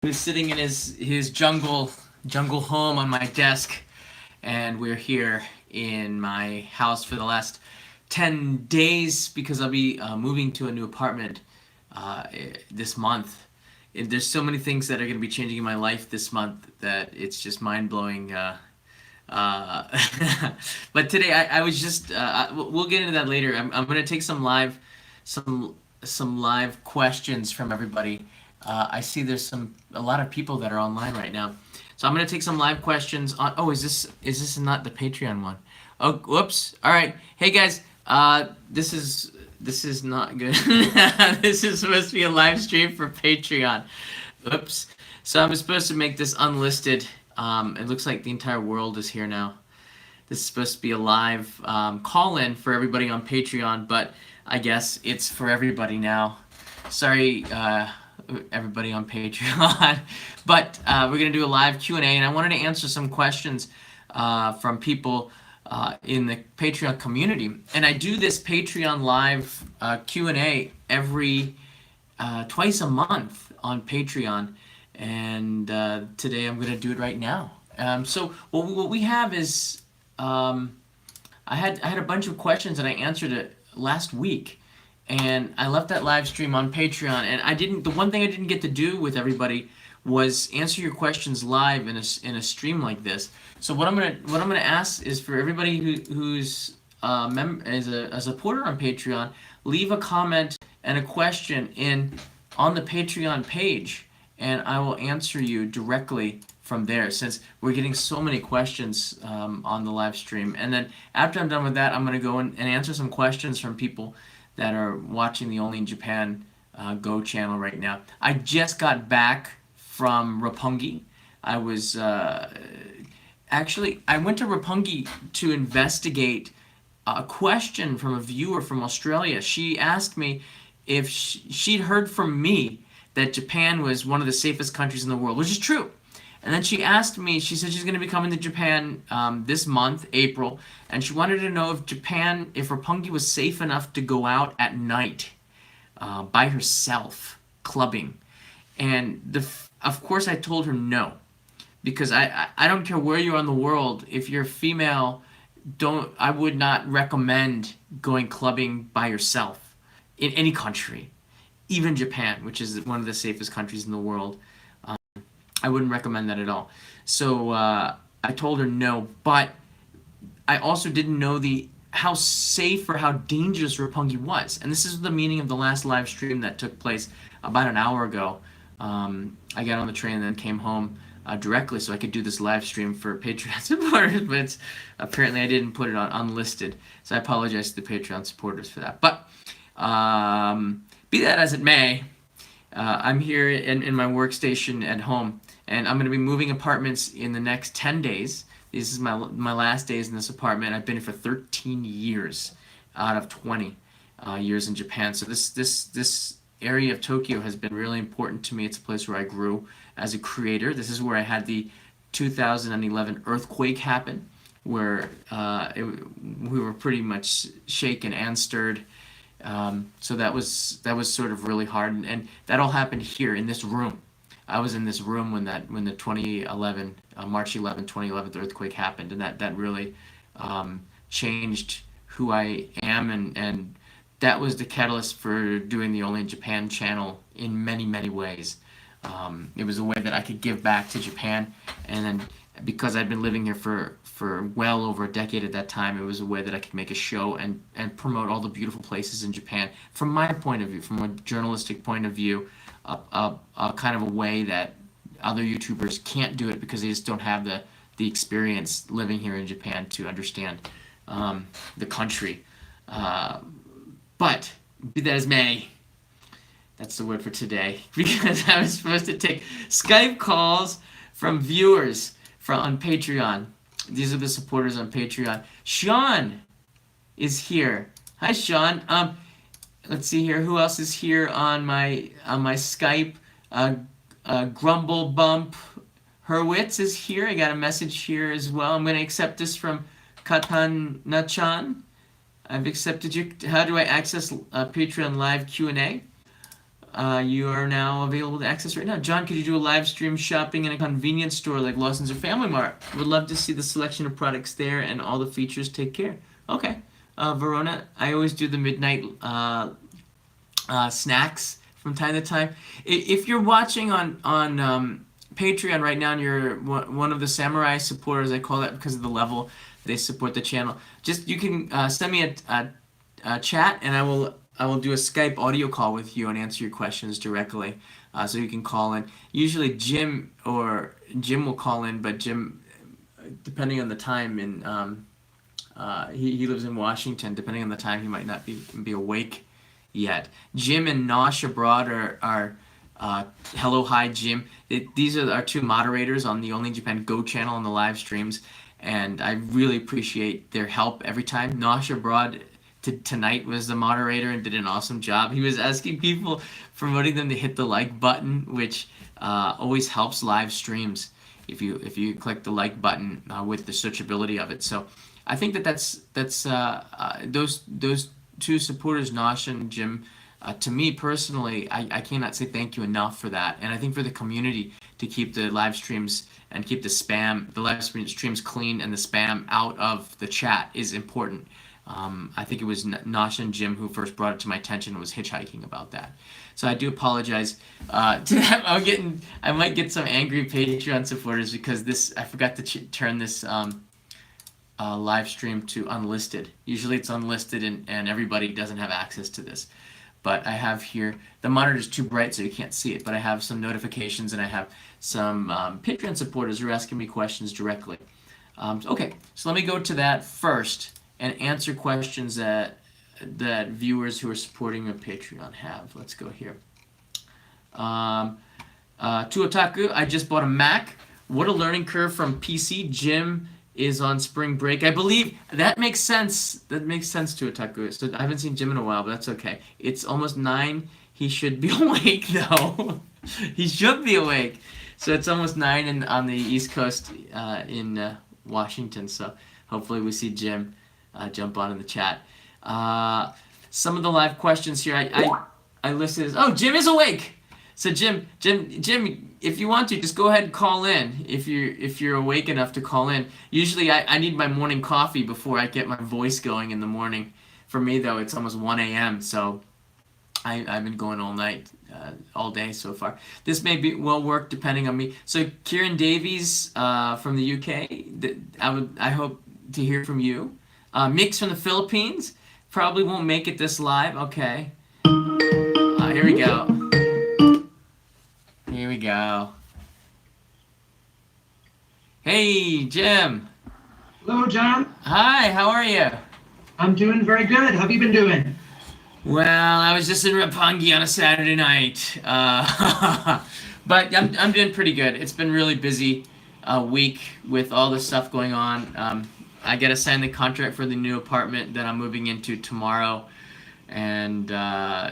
He's sitting in his jungle home on my desk, and we're here in my house for the last 10 days because I'll be moving to a new apartment this month. There's so many things that are going to be changing in my life this month that it's just mind-blowing. Uh, but today I was just we'll get into that later. I'm going to take some some live questions from everybody. I see there's a lot of people that are online right now, so I'm gonna take some live questions on. Oh, is this not the Patreon one? Oh, whoops. All right. Hey guys, this is not good. This is supposed to be a live stream for Patreon. Oops. So I'm supposed to make this unlisted. It looks like the entire world is here now. This is supposed to be a live call-in for everybody on Patreon, but I guess it's for everybody now. Sorry, everybody on Patreon. But we're going to do a live Q&A, and I wanted to answer some questions from people in the Patreon community. And I do this Patreon live Q&A every twice a month on Patreon. And today I'm going to do it right now. So what we have is I had a bunch of questions and I answered it last week, and I left that live stream on Patreon. And the one thing I didn't get to do with everybody was answer your questions live in a stream like this. So what I'm gonna ask is for everybody who's is a supporter on Patreon, leave a comment and a question on the Patreon page, and I will answer you directly from there, since we're getting so many questions on the live stream. And then after I'm done with that, I'm going to go in and answer some questions from people that are watching the Only in Japan Go channel right now. I just got back from Roppongi. I was actually, I went to Roppongi to investigate a question from a viewer from Australia. She asked me if she'd heard from me that Japan was one of the safest countries in the world, which is true. And then she asked me, she said she's going to be coming to Japan this month, April, and she wanted to know if Roppongi was safe enough to go out at night by herself, clubbing. And of course I told her no, because I don't care where you are in the world, if you're female, I would not recommend going clubbing by yourself in any country, even Japan, which is one of the safest countries in the world. I wouldn't recommend that at all. So I told her no, but I also didn't know how safe or how dangerous Roppongi was. And this is the meaning of the last live stream that took place about an hour ago. I got on the train and then came home directly so I could do this live stream for Patreon supporters, but apparently I didn't put it on unlisted. So I apologize to the Patreon supporters for that. But be that as it may, I'm here in my workstation at home, and I'm going to be moving apartments in the next 10 days. This is my last days in this apartment. I've been here for 13 years out of 20 years in Japan. So this area of Tokyo has been really important to me. It's a place where I grew as a creator. This is where I had the 2011 earthquake happen, where we were pretty much shaken and stirred. So that was sort of really hard, and that all happened here in this room. I was in this room when the 2011 March 11, 2011 earthquake happened, and that really changed who I am, and that was the catalyst for doing the Only in Japan channel in many ways. It was a way that I could give back to Japan, and then because I'd been living here for well over a decade at that time, it was a way that I could make a show and promote all the beautiful places in Japan from my point of view, from a journalistic point of view, a kind of a way that other YouTubers can't do it because they just don't have the experience living here in Japan to understand the country. But be that as may, that's the word for today, because I was supposed to take Skype calls from viewers on Patreon. These are the supporters on Patreon. Sean is here. Hi, Sean. Let's see here. Who else is here on my Skype? Grumble Bump Hurwitz is here. I got a message here as well. I'm going to accept this from Katana-chan. I've accepted you. How do I access Patreon live Q&A? you are now available to access right now. John, could you do a live stream shopping in a convenience store like Lawson's or Family Mart? Would love to see the selection of products there and all the features. Take care. Okay. Verona, I always do the midnight snacks from time to time. If you're watching on Patreon right now and you're one of the samurai supporters, I call that because of the level they support the channel. Just you can send me a chat and I will do a Skype audio call with you and answer your questions directly. So you can call in. Usually Jim will call in, but Jim, depending on the time, and he lives in Washington. Depending on the time, he might not be awake yet. Jim and Nosh abroad are hello, hi, Jim. These are our two moderators on the Only in Japan Go channel on the live streams, and I really appreciate their help every time. Nosh abroad tonight was the moderator and did an awesome job. He was asking people, promoting them to hit the like button, which always helps live streams if you click the like button with the searchability of it. So I think that's those two supporters, Nosh and Jim. To me personally, I cannot say thank you enough for that, and I think for the community to keep the live streams and keep the live streams clean and the spam out of the chat is important. I think it was Nosh and Jim who first brought it to my attention and was hitchhiking about that. So I do apologize to them. I might get some angry Patreon supporters because I forgot to turn this live stream to unlisted. Usually it's unlisted and everybody doesn't have access to this. But I have here, the monitor's too bright so you can't see it, but I have some notifications and I have some Patreon supporters who are asking me questions directly. Okay, so let me go to that first and answer questions that viewers who are supporting a Patreon have. Let's go here. To Otaku, I just bought a Mac. What a learning curve from PC. Jim is on spring break. I believe that makes sense. That makes sense to Otaku. So I haven't seen Jim in a while, but that's okay. It's almost 9. He should be awake though. He should be awake. So it's almost 9 on the East Coast in Washington. So hopefully we see Jim jump on in the chat. Some of the live questions here I listed as, oh, Jim is awake. So Jim, if you want to, just go ahead and call in if you're awake enough to call in. Usually I need my morning coffee before I get my voice going in the morning. For me though, it's almost 1 a.m. So I've been going all night, all day so far. This may be well work depending on me. So Kieran Davies from the UK, I hope to hear from you. Mix from the Philippines, probably won't make it this live. Okay. Here we go. Here we go. Hey, Jim. Hello, John. Hi, how are you? I'm doing very good. How have you been doing? Well, I was just in Roppongi on a Saturday night. But I'm doing pretty good. It's been really busy week with all the stuff going on. I got to sign the contract for the new apartment that I'm moving into tomorrow and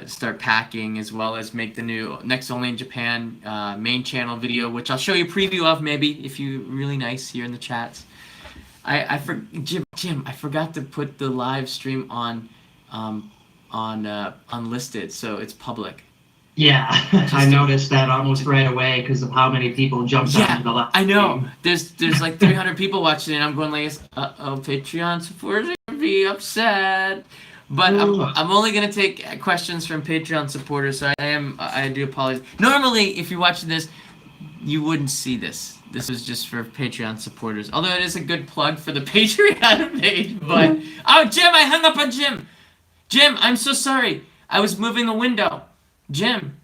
start packing, as well as make the new next Only in Japan main channel video, which I'll show you a preview of maybe if you're really nice here in the chats. Jim, I forgot to put the live stream on unlisted, so it's public. Yeah, I noticed that almost right away because of how many people jumped onto the live stream. I know. There's like 300 people watching, and I'm going like, Patreon supporters are gonna be upset. But I'm only gonna take questions from Patreon supporters, so I do apologize. Normally, if you're watching this, you wouldn't see this. This is just for Patreon supporters. Although it is a good plug for the Patreon page. But oh, Jim, I hung up on Jim. Jim, I'm so sorry. I was moving the window. Jim.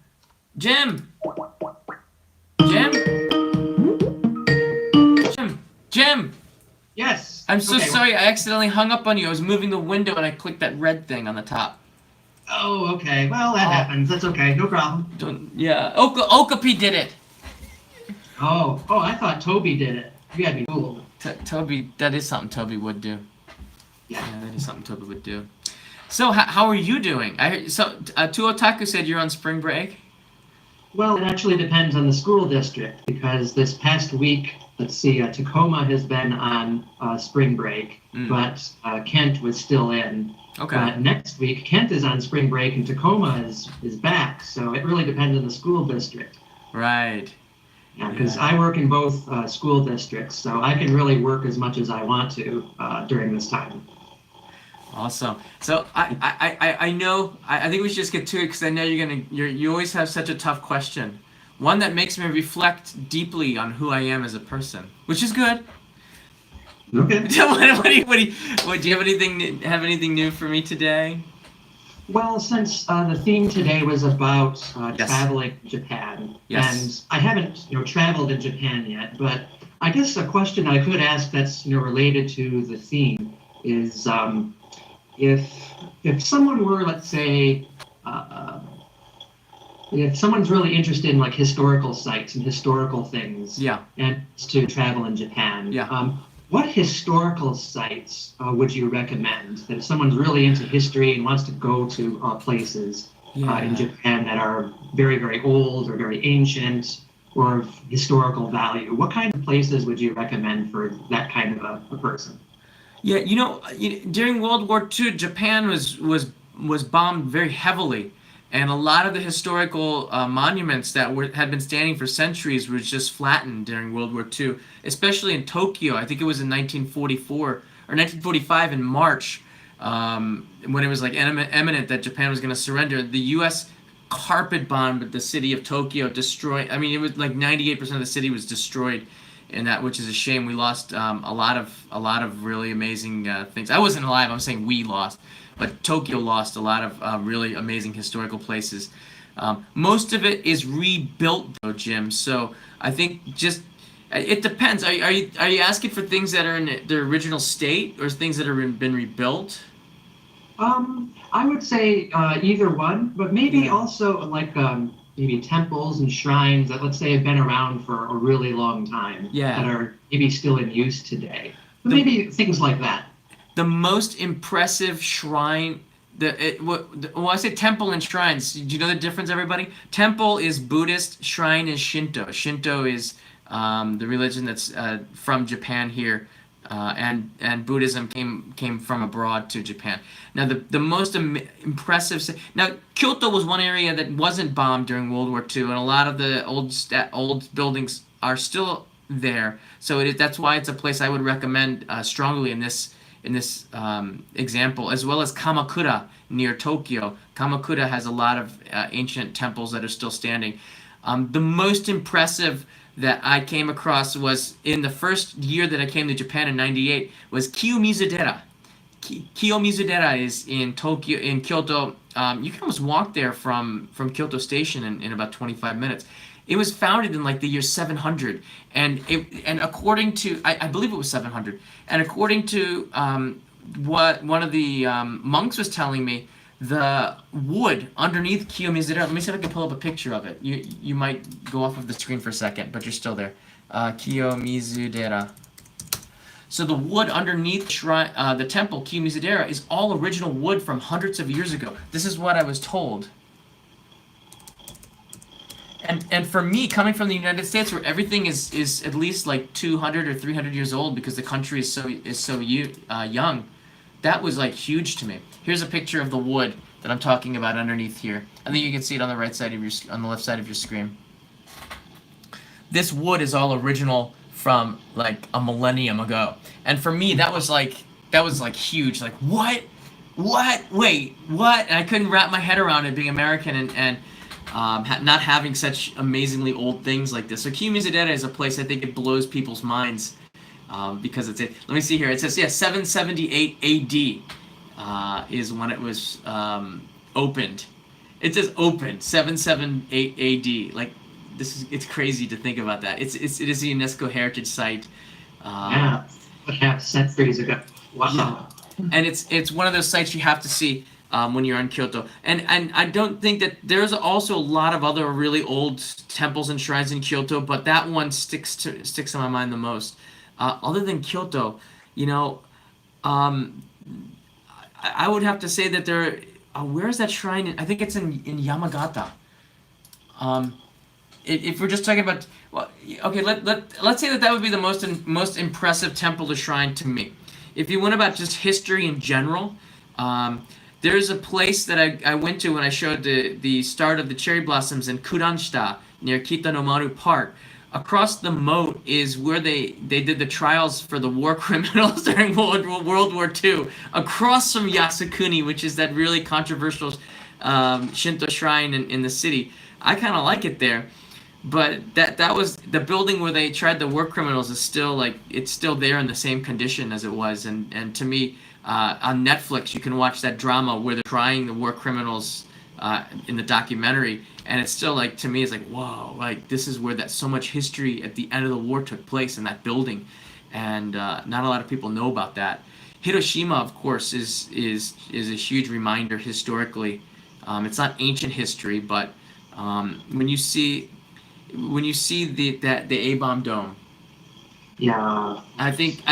Yes. I'm so sorry. I accidentally hung up on you. I was moving the window and I clicked that red thing on the top. Oh, okay. Well, that happens. That's okay. No problem. Okapi did it. Oh, I thought Toby did it. You gotta be cool. Toby, that is something Toby would do. Yeah, that is something Toby would do. So, how are you doing? Tuotaku said you're on spring break. Well, it actually depends on the school district because this past week let's see, Tacoma has been on spring break, but Kent was still in. Okay. But next week, Kent is on spring break and Tacoma is back. So it really depends on the school district. Right. Yeah, because I work in both school districts, so I can really work as much as I want to during this time. Awesome. So I know I think we should just get to it because I know you always have such a tough question, one that makes me reflect deeply on who I am as a person, which is good. Okay. Do you have anything new for me today? Well, since the theme today was about Yes. traveling to Japan, Yes. and I haven't traveled in Japan yet, but I guess a question I could ask that's related to the theme is if someone were, let's say, if someone's really interested in like historical sites and historical things, Yeah. and to travel in Japan, Yeah. what historical sites would you recommend that if someone's really into history and wants to go to places in Japan that are very, very old or very ancient or of historical value? What kind of places would you recommend for that kind of a person? Yeah, during World War II, Japan was bombed very heavily, and a lot of the historical monuments that had been standing for centuries were just flattened during World War II, especially in Tokyo. I think it was in 1944 or 1945 in March, when it was like imminent that Japan was going to surrender. The U.S. carpet bombed the city of Tokyo, destroying. I mean, it was like 98% of the city was destroyed. And that, which is a shame. We lost a lot of really amazing things. I wasn't alive. I'm saying we lost, but Tokyo lost a lot of really amazing historical places. Most of it is rebuilt though, Jim. So I think just it depends. Are you asking for things that are in their original state or things that have been rebuilt? I would say either one, but maybe also like maybe temples and shrines that, let's say, have been around for a really long time, that are maybe still in use today. But maybe things like that. The most impressive shrine. Well, I say temple and shrines. Do you know the difference, everybody? Temple is Buddhist, shrine is Shinto. Shinto is the religion that's from Japan here, and Buddhism came from abroad to Japan. Now, the most impressive. Now, Kyoto was one area that wasn't bombed during World War II, and a lot of the old buildings are still there. So that's why it's a place I would recommend strongly in this example, as well as Kamakura near Tokyo. Kamakura has a lot of ancient temples that are still standing. The most impressive that I came across was in the first year that I came to Japan in '98 was Kiyomizu-dera. Kiyomizu-dera is in Tokyo, in Kyoto. You can almost walk there from Kyoto Station in about 25 minutes. It was founded in like the year 700, and according to I believe it was 700, and according to what one of the monks was telling me, the wood underneath Kiyomizu-dera. Let me see if I can pull up a picture of it. You might go off of the screen for a second, but you're still there. Kiyomizu-dera. So the wood underneath the temple Kiyomizu-dera is all original wood from hundreds of years ago. This is what I was told. And for me, coming from the United States, where everything is at least like 200 or 300 years old because the country is so young, that was like huge to me. Here's a picture of the wood that I'm talking about underneath here. I think you can see it on the right side of on the left side of your screen. This wood is all original from like a millennium ago, and for me that was like huge. Like what? Wait, what? And I couldn't wrap my head around it, being American and not having such amazingly old things like this. So Kiyomizu-dera is a place I think it blows people's minds because it's it. Let me see here. It says 778 A.D. Is when it was opened. It says opened 778 A.D. Like it's crazy to think about that. It is a UNESCO heritage site. Yeah, half centuries ago. Wow. Yeah. And it's one of those sites you have to see when you're in Kyoto. And I don't think that there's also a lot of other really old temples and shrines in Kyoto, but that one sticks in my mind the most. Other than Kyoto, I would have to say that there. Where is that shrine? I think it's in Yamagata. if we're just talking about, well, okay, let's say that would be the most impressive temple or shrine to me. If you went about just history in general, there's a place that I went to when I showed the start of the cherry blossoms in Kudanshita near Kitanomaru Park. Across the moat is where they did the trials for the war criminals during World War II. Across from Yasukuni, which is that really controversial Shinto shrine in the city. I kind of like it there, but that was the building where they tried the war criminals is still like it's still there in the same condition as it was. And to me, on Netflix you can watch that drama where they're trying the war criminals in the documentary, and it's still like to me it's like whoa, like this is where that so much history at the end of the war took place in that building, and not a lot of people know about that. Hiroshima, of course, is a huge reminder historically. It's not ancient history, but when you see the A-bomb dome, Yeah. I think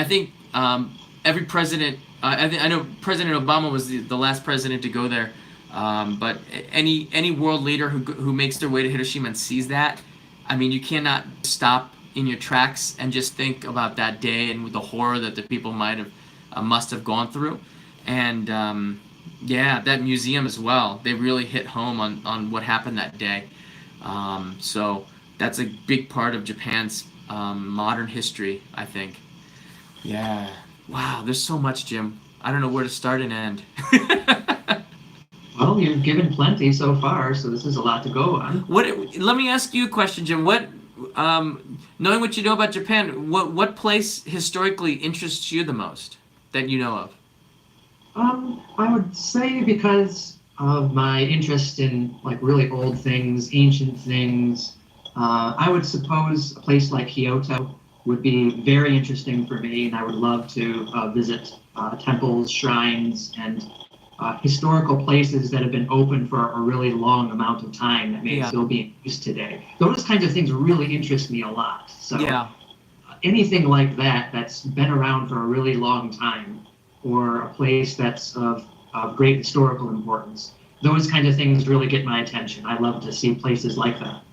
every president. I know President Obama was the last president to go there, but any world leader who makes their way to Hiroshima and sees that, I mean, you cannot stop in your tracks and just think about that day and the horror that the people must have gone through, and yeah, that museum as well. They really hit home on what happened that day. So that's a big part of Japan's modern history, I think. Yeah. Wow, there's so much, Jim. I don't know where to start and end. Well, you've given plenty so far, so this is a lot to go on. Let me ask you a question, Jim. Knowing what you know about Japan, what place historically interests you the most that you know of? I would say because of my interest in like really old things, ancient things, I would suppose a place like Kyoto would be very interesting for me, and I would love to visit temples, shrines, and historical places that have been open for a really long amount of time that may still be in use today. Those kinds of things really interest me a lot. So anything like that that's been around for a really long time, or a place that's of great historical importance, those kinds of things really get my attention. I love to see places like that.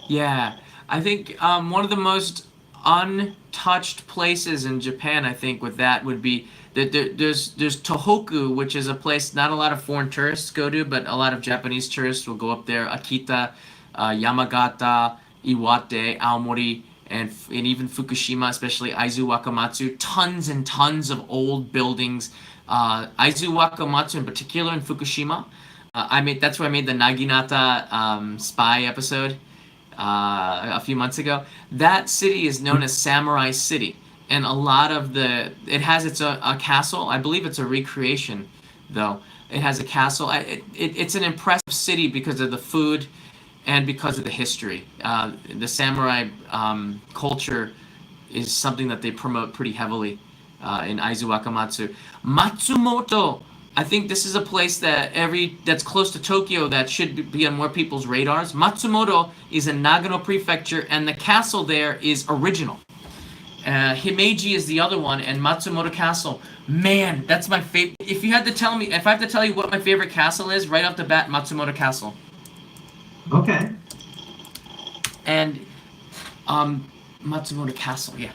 Yeah, I think one of the most untouched places in Japan, I think, with that would be that there's Tohoku, which is a place not a lot of foreign tourists go to, but a lot of Japanese tourists will go up there. Akita, Yamagata, Iwate, Aomori, and even Fukushima, especially Aizu Wakamatsu. Tons and tons of old buildings. Aizu Wakamatsu in particular in Fukushima. That's where I made the Naginata spy episode a few months ago. That city is known as Samurai City, and a lot of it has a castle. I believe it's a recreation, though. It has a castle. It's an impressive city because of the food and because of the history. The samurai culture is something that they promote pretty heavily in Aizu Wakamatsu. Matsumoto, I think this is a place that's close to Tokyo that should be on more people's radars. Matsumoto is in Nagano Prefecture, and the castle there is original. Himeji is the other one, and Matsumoto Castle. Man, that's my favorite. If I have to tell you what my favorite castle is, right off the bat, Matsumoto Castle. Okay. And Matsumoto Castle, yeah.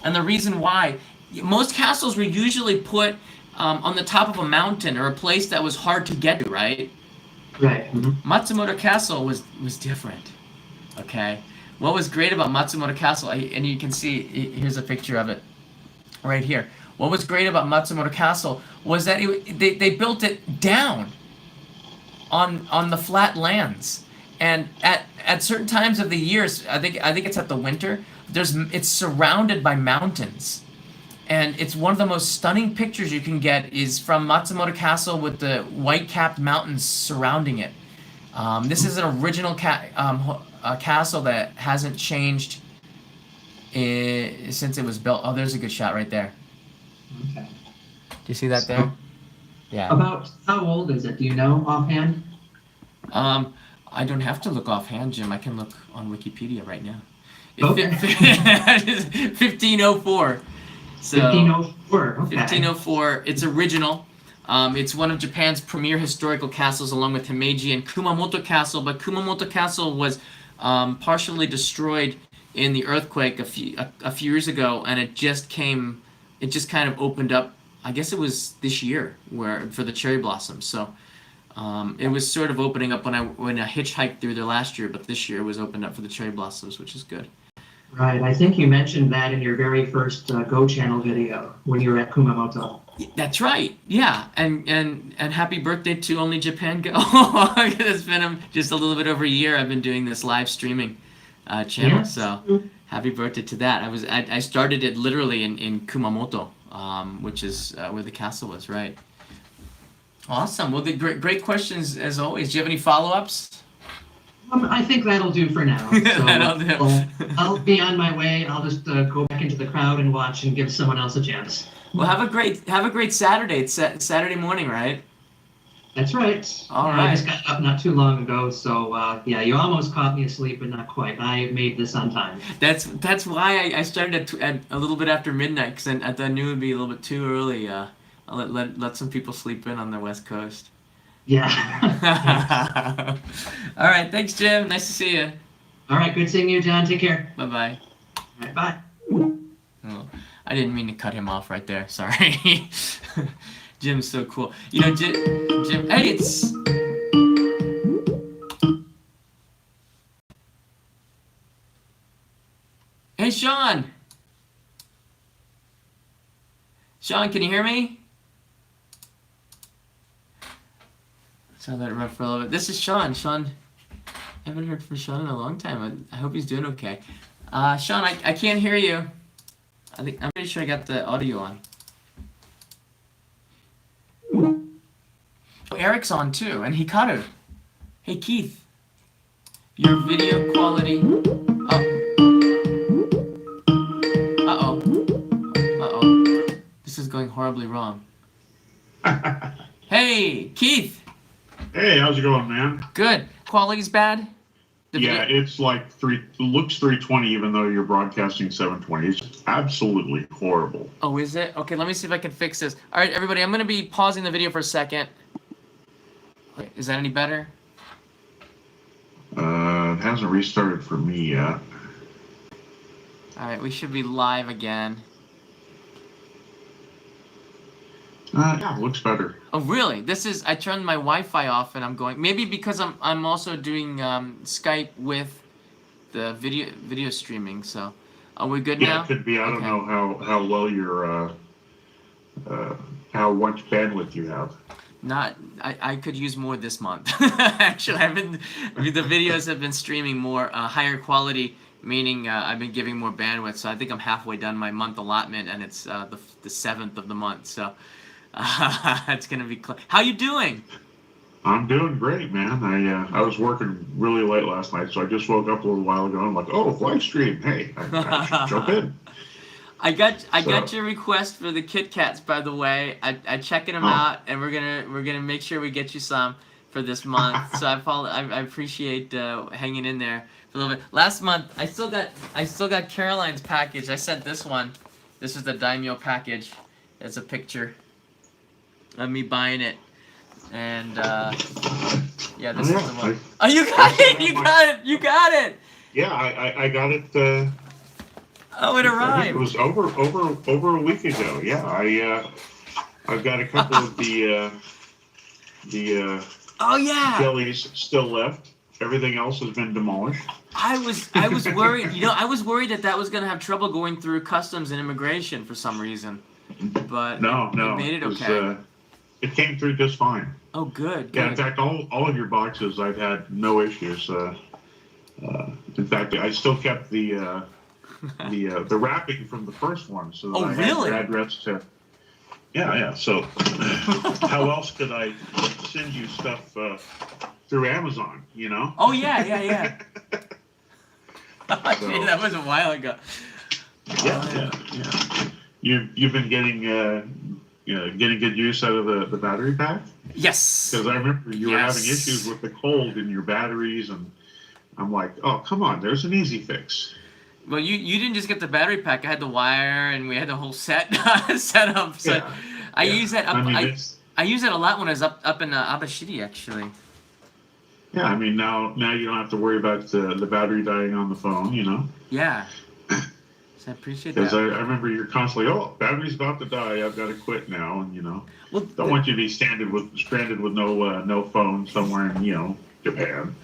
And the reason why, most castles were usually put on the top of a mountain or a place that was hard to get to, right? Right. Mm-hmm. Matsumoto Castle was different. Okay. What was great about Matsumoto Castle, and you can see here's a picture of it right here. What was great about Matsumoto Castle was that they built it down on the flat lands, and at certain times of the years, I think it's at the winter. It's surrounded by mountains. And it's one of the most stunning pictures you can get is from Matsumoto Castle with the white-capped mountains surrounding it. This is an original castle that hasn't changed since it was built. Oh, there's a good shot right there. Okay. Do you see that there? Yeah. About how old is it? Do you know offhand? I don't have to look offhand, Jim. I can look on Wikipedia right now. Okay. 1504. So 1504. Okay. 1504. It's original. It's one of Japan's premier historical castles, along with Himeji and Kumamoto Castle. But Kumamoto Castle was partially destroyed in the earthquake a few years ago, and it just kind of opened up. I guess it was this year for the cherry blossoms. So it was sort of opening up when I hitchhiked through there last year, but this year it was opened up for the cherry blossoms, which is good. Right. I think you mentioned that in your very first Go Channel video when you were at Kumamoto. That's right. Yeah, and happy birthday to Only Japan Go. It's been just a little bit over a year I've been doing this live streaming channel. Yes. So happy birthday to that. I started it literally in Kumamoto, which is where the castle was. Right. Awesome. Well, the great questions as always. Do you have any follow-ups? I think that'll do for now. So That'll do. I'll be on my way. I'll just go back into the crowd and watch and give someone else a chance. Well, have a great Saturday. It's Saturday morning, right? That's right. All I right. just got up not too long ago, so yeah, you almost caught me asleep, but not quite. I made this on time. That's why I started at a little bit after midnight, because I knew it would be a little bit too early. I'll let some people sleep in on the West Coast. Yeah. All right. Thanks, Jim. Nice to see you. All right. Good seeing you, John. Take care. Bye-bye. All right, bye. Oh, I didn't mean to cut him off right there. Sorry. Jim's so cool. You know, Jim. Hey, it's. Hey, Sean. Sean, can you hear me? So let it run for a little bit. This is Sean. Sean, I haven't heard from Sean in a long time. I hope he's doing okay. Sean, I can't hear you. I'm pretty sure I got the audio on. Oh, Eric's on too, and Hikaru. Hey Keith, your video quality. Uh-oh. This is going horribly wrong. Hey, Keith. Hey, how's it going, man? Good. Quality's bad? Yeah, it's like looks 320 even though you're broadcasting 720. It's absolutely horrible. Oh, is it? Okay, let me see if I can fix this. All right, everybody, I'm going to be pausing the video for a second. Wait, is that any better? It hasn't restarted for me yet. All right, we should be live again. Yeah, it looks better. Oh, really? I turned my Wi-Fi off and I'm going, maybe because I'm also doing Skype with the video streaming, so are we good now? Yeah, it could be. I don't know how well your how much bandwidth you have. I could use more this month. Actually, the videos have been streaming more higher quality, meaning I've been giving more bandwidth. So I think I'm halfway done my month allotment, and it's the 7th of the month. So it's gonna be. How you doing? I'm doing great, man. I was working really late last night, so I just woke up a little while ago. And I'm like, oh, live stream. Hey, I should jump in. I got your request for the Kit Kats, by the way. I checking them out, and we're gonna make sure we get you some for this month. So I appreciate hanging in there for a little bit. Last month I still got Caroline's package. I sent this one. This is the Daimyo package. There's a picture of me buying it, and yeah, this is the one. Oh, you got it! You got it! Yeah, I got it. Oh, it arrived. It was over a week ago. Yeah, I've got a couple of the oh yeah jellies still left. Everything else has been demolished. I was worried. You know, I was worried that was gonna have trouble going through customs and immigration for some reason. But no, it made it okay. It came through just fine. Oh, good. Yeah, in fact, all of your boxes, I've had no issues. In fact, I still kept the wrapping from the first one, so that I had your address to. Yeah. So, how else could I send you stuff through Amazon? You know? Oh yeah. Gee, that was a while ago. Yeah. You've been getting good use out of the battery pack? Yes. Because I remember you were having issues with the cold in your batteries, and I'm like, oh, come on, there's an easy fix. Well, you didn't just get the battery pack. I had the wire, and we had the whole set up. So I use that. I I use it a lot when I was up in Abashiri, actually. Yeah, I mean now you don't have to worry about the battery dying on the phone, you know. Yeah. So I appreciate Because that. I remember you're constantly, oh, battery's about to die. I've got to quit now, and you know, Well, don't want you to be stranded with no phone somewhere in Japan.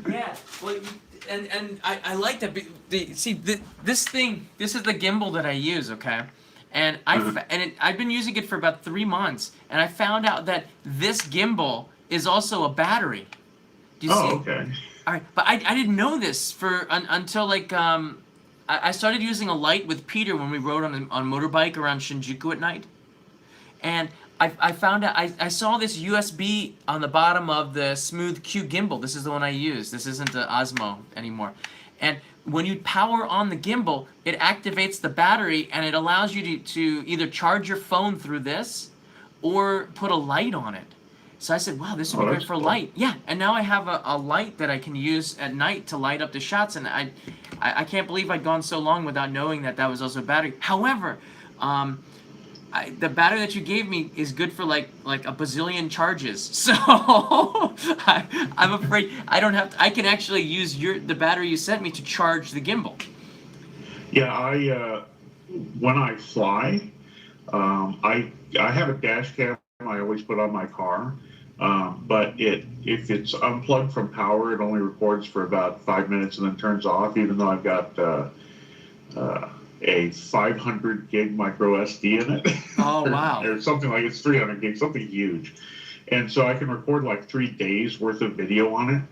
yeah. Well, and I like that. See, this thing, this is the gimbal that I use, okay? And I've been using it for about 3 months, and I found out that this gimbal is also a battery. Do you see? Oh, okay. All right, but I didn't know this until like I started using a light with Peter when we rode on motorbike around Shinjuku at night, and I found out I saw this USB on the bottom of the Smooth Q gimbal. This is the one I use. This isn't the Osmo anymore, and when you power on the gimbal, it activates the battery and it allows you to either charge your phone through this or put a light on it. So I said, wow, this would be great for a light. Yeah, and now I have a light that I can use at night to light up the shots, and I can't believe I'd gone so long without knowing that was also a battery. However, the battery that you gave me is good for like a bazillion charges. So I'm afraid I don't have to. I can actually use the battery you sent me to charge the gimbal. Yeah, when I fly, I have a dash cam I always put on my car. But if it's unplugged from power, it only records for about 5 minutes and then turns off, even though I've got a 500 gig micro SD in it. Oh, wow. Or something like it's 300 gigs, something huge. And so I can record like 3 days worth of video on it.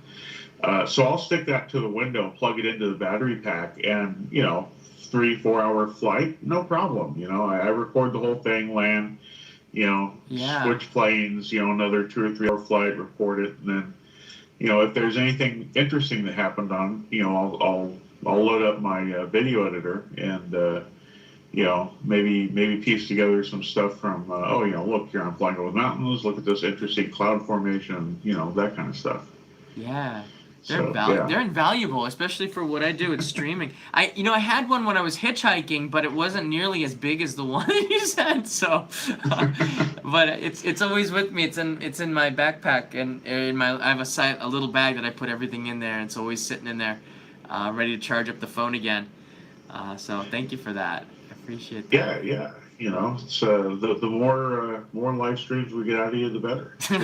So I'll stick that to the window, plug it into the battery pack, and 3-4 hour flight, no problem. I record the whole thing, land, switch planes, another 2 or 3 hour flight, record it, and then, if there's anything interesting that happened on, I'll load up my video editor and, maybe piece together some stuff from, look, here I'm flying over the mountains, look at this interesting cloud formation, that kind of stuff. Yeah. They're invaluable, especially for what I do with streaming. I had one when I was hitchhiking, but it wasn't nearly as big as the one that you said. So, but it's always with me. It's in my backpack, and I have a little bag that I put everything in there, and it's always sitting in there, ready to charge up the phone again. So thank you for that. I appreciate that. Yeah. It's the more live streams we get out of you, the better. It's a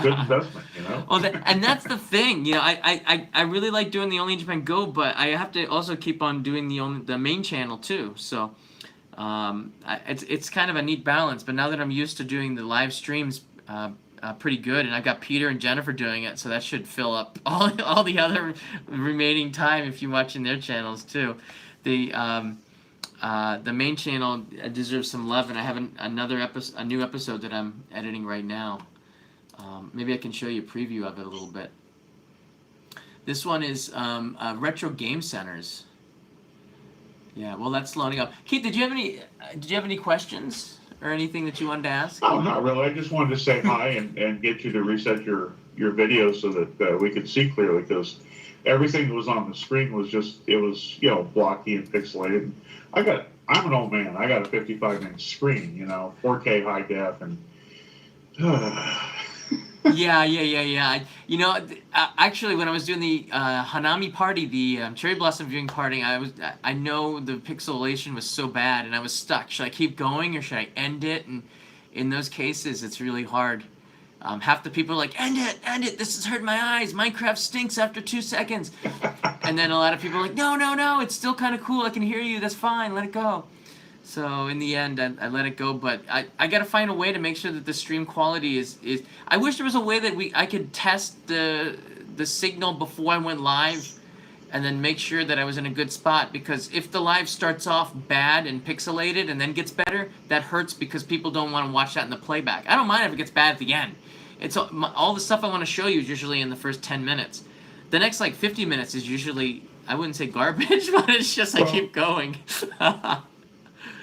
good investment, Well, and that's the thing. I really like doing the Only in Japan Go, but I have to also keep on doing the main channel too. So it's kind of a neat balance. But now that I'm used to doing the live streams pretty good, and I've got Peter and Jennifer doing it, so that should fill up all the other remaining time if you're watching their channels too. The main channel deserves some love, and I have a new episode that I'm editing right now. Maybe I can show you a preview of it a little bit. This one is retro game centers. Yeah, well, that's loading up. Keith, did you have any questions or anything that you wanted to ask? Oh, not really. I just wanted to say hi and get you to reset your video so that we could see clearly, because everything that was on the screen was blocky and pixelated. I'm an old man. I got a 55-inch screen, 4K high def, and Yeah. Actually, when I was doing the Hanami party, the cherry blossom viewing party, I know the pixelation was so bad, and I was stuck. Should I keep going or should I end it? And in those cases, it's really hard. Half the people are like, end it, this is hurting my eyes, Minecraft stinks after 2 seconds. And then a lot of people are like, no, it's still kind of cool, I can hear you, that's fine, let it go. So in the end, I let it go, but I got to find a way to make sure that the stream quality is I wish there was a way that I could test the signal before I went live, and then make sure that I was in a good spot, because if the live starts off bad and pixelated and then gets better, that hurts because people don't want to watch that in the playback. I don't mind if it gets bad at the end. It's all the stuff I want to show you is usually in the first 10 minutes. The next 50 minutes is usually, I wouldn't say garbage, but it's just I keep going.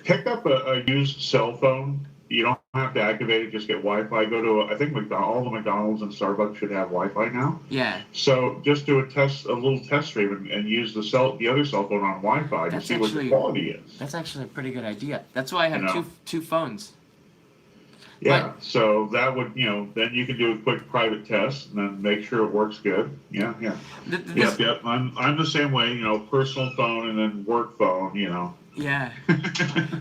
Pick up a used cell phone. You don't have to activate it, just get Wi-Fi. Go to, I think all the McDonald's and Starbucks should have Wi-Fi now. Yeah. So just do a little test stream and use the other cell phone on Wi-Fi to see what the quality is. That's actually a pretty good idea. That's why I have two phones. Yeah, so that would, then you can do a quick private test and then make sure it works good. Yeah, yeah. Yep. I'm the same way, personal phone and then work phone, Yeah.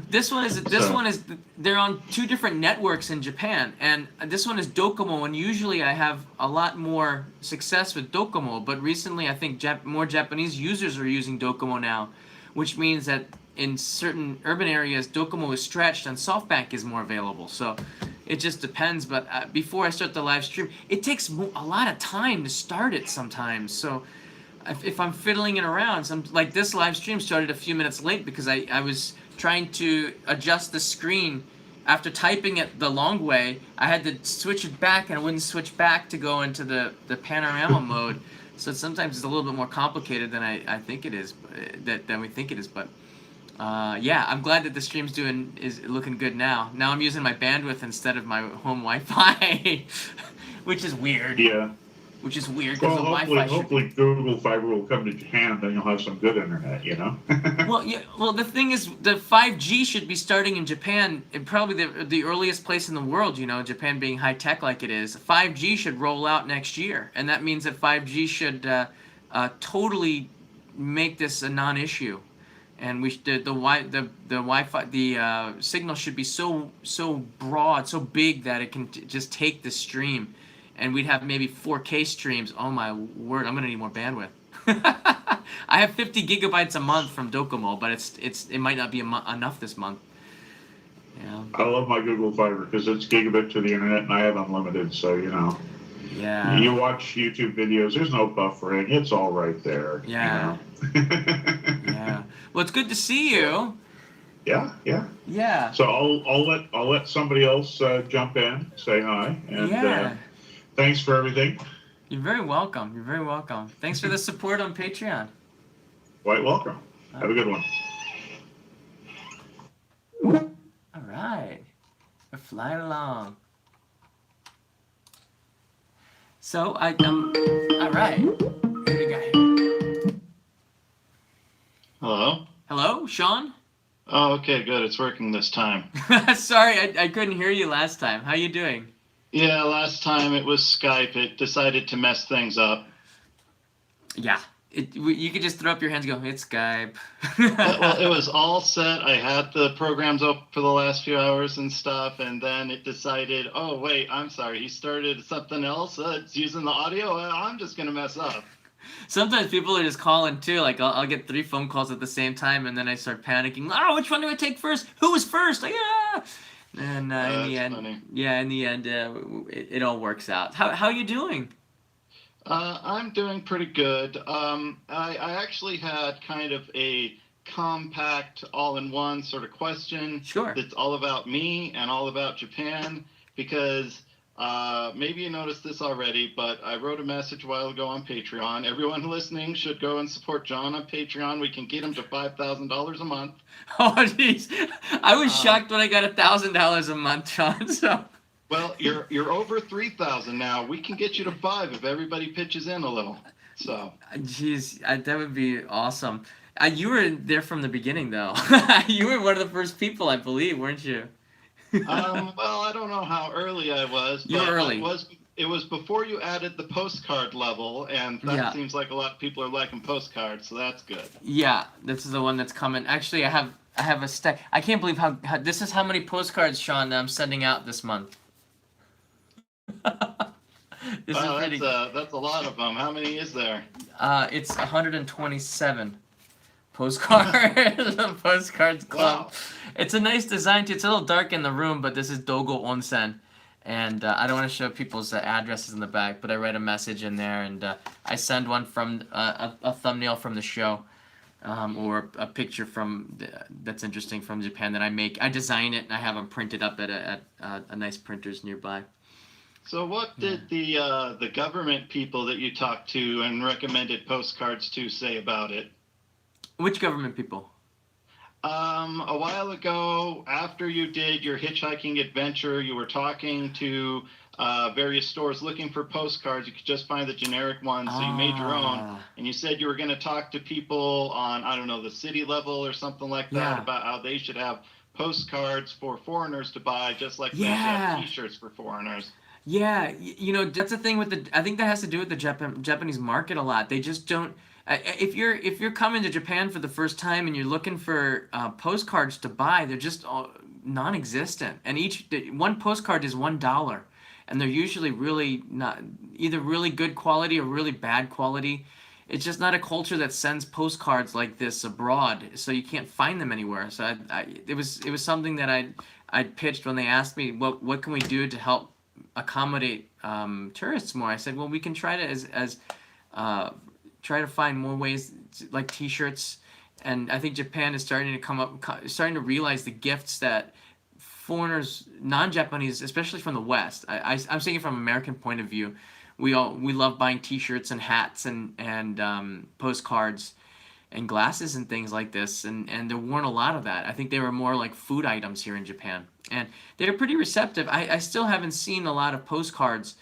This one is they're on two different networks in Japan, and this one is Docomo, and usually I have a lot more success with Docomo, but recently I think more Japanese users are using Docomo now, which means that in certain urban areas Docomo is stretched and SoftBank is more available. So it just depends, but before I start the live stream, it takes a lot of time to start it sometimes. So if I'm fiddling it around, like this live stream started a few minutes late because I was trying to adjust the screen. After typing it the long way, I had to switch it back, and it wouldn't switch back to go into the panorama mode. So sometimes it's a little bit more complicated than I think it is, than we think it is. But yeah, I'm glad that the stream's is looking good now. Now I'm using my bandwidth instead of my home Wi-Fi, which is weird. Yeah. Which is weird because the Wi-Fi. Wi-Fi. Hopefully, Google Fiber will come to Japan, then you'll have some good internet. Well, yeah. Well, the thing is, the 5G should be starting in Japan, and probably the earliest place in the world. Japan being high tech like it is. 5G should roll out next year, and that means that 5G should totally make this a non-issue. And the Wi-Fi signal should be so broad, so big that it can just take the stream. And we'd have maybe 4K streams. Oh my word! I'm gonna need more bandwidth. I have 50 gigabytes a month from Docomo, but it might not be enough this month. Yeah. I love my Google Fiber because it's gigabit to the internet, and I have unlimited. So Yeah. You watch YouTube videos. There's no buffering. It's all right there. Yeah. Yeah. Well, it's good to see you. Yeah. Yeah. So I'll let somebody else jump in, say hi, and Yeah. Thanks for everything. You're very welcome. You're very welcome. Thanks for the support on Patreon. Quite welcome. Have a good one. All right. We're flying along. So all right. What do we got here? Hello? Hello, Sean? Oh, okay, good. It's working this time. Sorry, I couldn't hear you last time. How you doing? Yeah, last time it was Skype. It decided to mess things up. Yeah. You could just throw up your hands and go, it's Skype. Well, it was all set. I had the programs up for the last few hours and stuff, and then it decided, oh, wait, I'm sorry. He started something else. It's using the audio. I'm just going to mess up. Sometimes people are just calling too. Like I'll get 3 phone calls at the same time, and then I start panicking. Oh, which one do I take first? Who was first? Like, yeah. And in the end, funny. Yeah, in the end, it all works out. How are you doing? I'm doing pretty good. I actually had kind of a compact, all-in-one sort of question. Sure. That's all about me and all about Japan, because maybe you noticed this already, but I wrote a message a while ago on Patreon. Everyone listening should go and support John on Patreon. We can get him to $5,000 a month. Oh, jeez. I was shocked when I got $1,000 a month, Sean. So. Well, you're over 3,000 now. We can get you to 5 if everybody pitches in a little. So. Jeez, that would be awesome. You were there from the beginning, though. You were one of the first people, I believe, weren't you? Well, I don't know how early I was. You're early. It was before you added the postcard level, and that seems like a lot of people are liking postcards, so that's good. Yeah, this is the one that's coming. Actually, I have a stack. I can't believe how this is how many postcards, Sean, that I'm sending out this month. This is pretty. That's a lot of them. How many is there? It's 127 postcards. Postcards club. Wow. It's a nice design too. It's a little dark in the room, but this is Dogo Onsen, and I don't want to show people's addresses in the back, but I write a message in there, and I send one from a thumbnail from the show, or a picture that's interesting from Japan that I make. I design it and I have them printed up at a nice printers nearby. So what did the government people that you talked to and recommended postcards to say about it? Which government people? A while ago, after you did your hitchhiking adventure, you were talking to various stores looking for postcards. You could just find the generic ones, so you made your own. And you said you were going to talk to people on, I don't know, the city level or something like that about how they should have postcards for foreigners to buy, just like they Yeah. have T-shirts for foreigners. Yeah, you know, that's the thing with the. I think that has to do with the Japanese market a lot. They just don't. If you're coming to Japan for the first time and you're looking for postcards to buy, they're just all non-existent. And one postcard is $1, and they're usually really not either really good quality or really bad quality. It's just not a culture that sends postcards like this abroad, so you can't find them anywhere. So it was something that I pitched when they asked me what can we do to help accommodate tourists more. I said, well, we can try to try to find more ways like T-shirts, and I think Japan is starting to starting to realize the gifts that foreigners, non-Japanese, especially from the West. I'm saying it from an American point of view. We love buying T-shirts and hats and postcards and glasses and things like this, and there weren't a lot of that. I think they were more like food items here in Japan, and they're pretty receptive. I still haven't seen a lot of postcards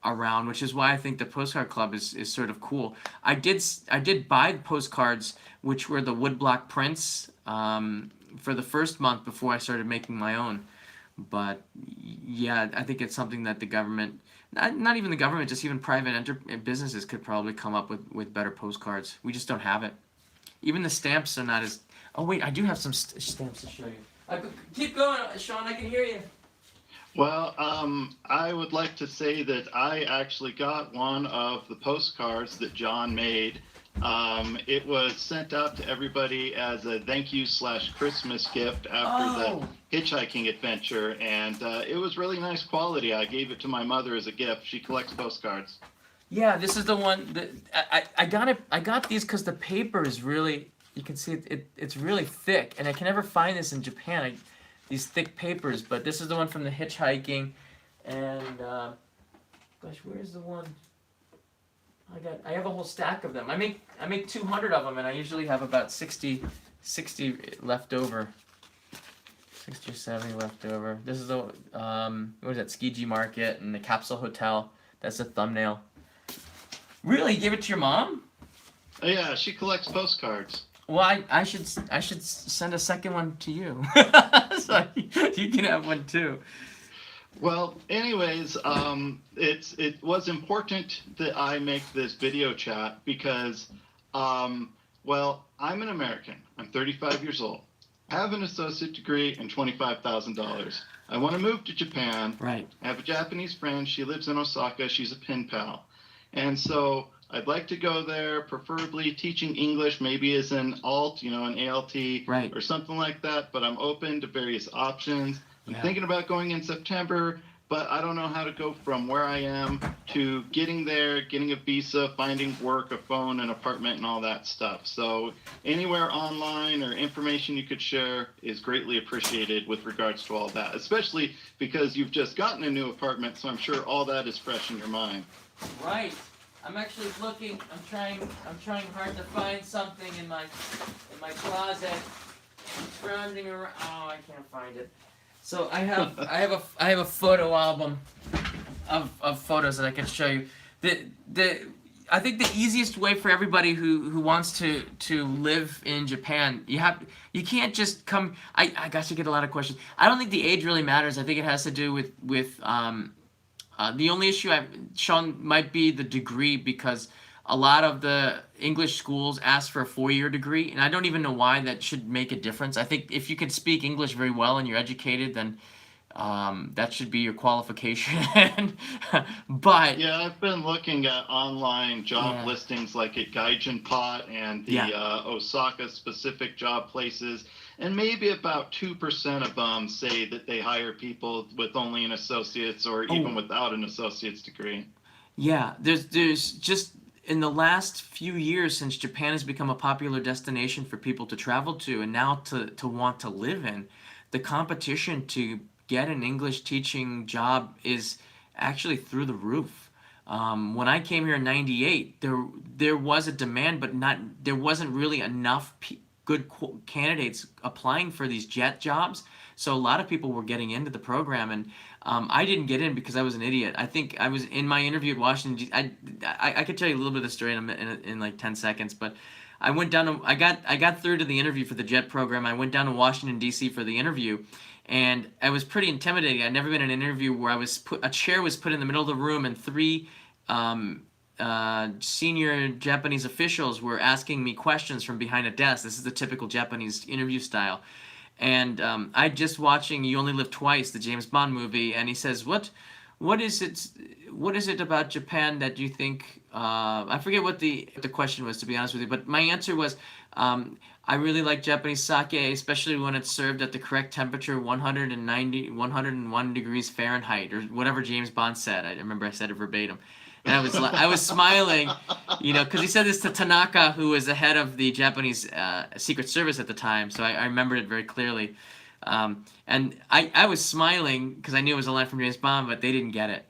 around, which is why I think the postcard club is sort of cool. I did buy postcards, which were the woodblock prints, for the first month before I started making my own. But yeah, I think it's something that the government, not even the government, just even private businesses could probably come up with better postcards. We just don't have it. Even the stamps are not as. Oh wait, I do have some stamps to show you. Keep going, Sean. I can hear you. Well, I would like to say that I actually got one of the postcards that John made. It was sent out to everybody as a thank you / Christmas gift after the hitchhiking adventure, and it was really nice quality. I gave it to my mother as a gift. She collects postcards. Yeah, this is the one that I got it. I got these because the paper is really. You can see it's really thick, and I can never find this in Japan. These thick papers, but this is the one from the hitchhiking, and gosh, where's the one? I have a whole stack of them. I make 200 of them, and I usually have about 60 left over. 60 or 70 left over. This is the what was that? Tsukiji Market and the Capsule Hotel. That's the thumbnail. Really, you gave it to your mom? Oh, yeah, she collects postcards. Well, I should send a second one to you, so you can have one too. Well, anyways, it was important that I make this video chat because, well, I'm an American. I'm 35 years old. I have an associate degree and $25,000. I want to move to Japan. Right. I have a Japanese friend. She lives in Osaka. She's a pen pal. And so I'd like to go there, preferably teaching English, maybe as an alt, an ALT Right. or something like that. But I'm open to various options. I'm thinking about going in September, but I don't know how to go from where I am to getting there, getting a visa, finding work, a phone, an apartment, and all that stuff. So anywhere online or information you could share is greatly appreciated with regards to all that, especially because you've just gotten a new apartment, so I'm sure all that is fresh in your mind. Right. I'm actually looking. I'm trying hard to find something in my closet. I'm scrounging around. Oh, I can't find it. So I have a photo album of photos that I can show you. I think the easiest way for everybody who wants to live in Japan, you can't just come. I gosh, I get a lot of questions. I don't think the age really matters. I think it has to do with the only issue Sean might be the degree, because a lot of the English schools ask for a 4-year degree, and I don't even know why that should make a difference. I think if you can speak English very well and you're educated, then that should be your qualification. But yeah, I've been looking at online job listings like at Gaijin Pot and the Osaka specific job places, and maybe about 2% of them say that they hire people with only an associate's or even without an associate's degree. Yeah, there's just in the last few years, since Japan has become a popular destination for people to travel to and now to want to live in, the competition to get an English teaching job is actually through the roof. When I came here in '98, there was a demand, but there wasn't really enough good candidates applying for these jet jobs So a lot of people were getting into the program, and I didn't get in because I was an idiot. I think I was in my interview at Washington. I could tell you a little bit of the story in like 10 seconds, but I went down to I got through to the interview for the JET program. I went down to Washington D.C. for the interview, and I was pretty intimidating. I'd never been in an interview where a chair was put in the middle of the room, and three senior Japanese officials were asking me questions from behind a desk. This is the typical Japanese interview style. And I just watching You Only Live Twice, the James Bond movie, and he says, what is it about Japan that you think, I forget what the question was, to be honest with you, but my answer was, I really like Japanese sake, especially when it's served at the correct temperature, 101 degrees Fahrenheit, or whatever James Bond said. I remember I said it verbatim. And I was smiling, because he said this to Tanaka, who was the head of the Japanese Secret Service at the time. So I remembered it very clearly. And I was smiling because I knew it was a line from James Bond, but they didn't get it.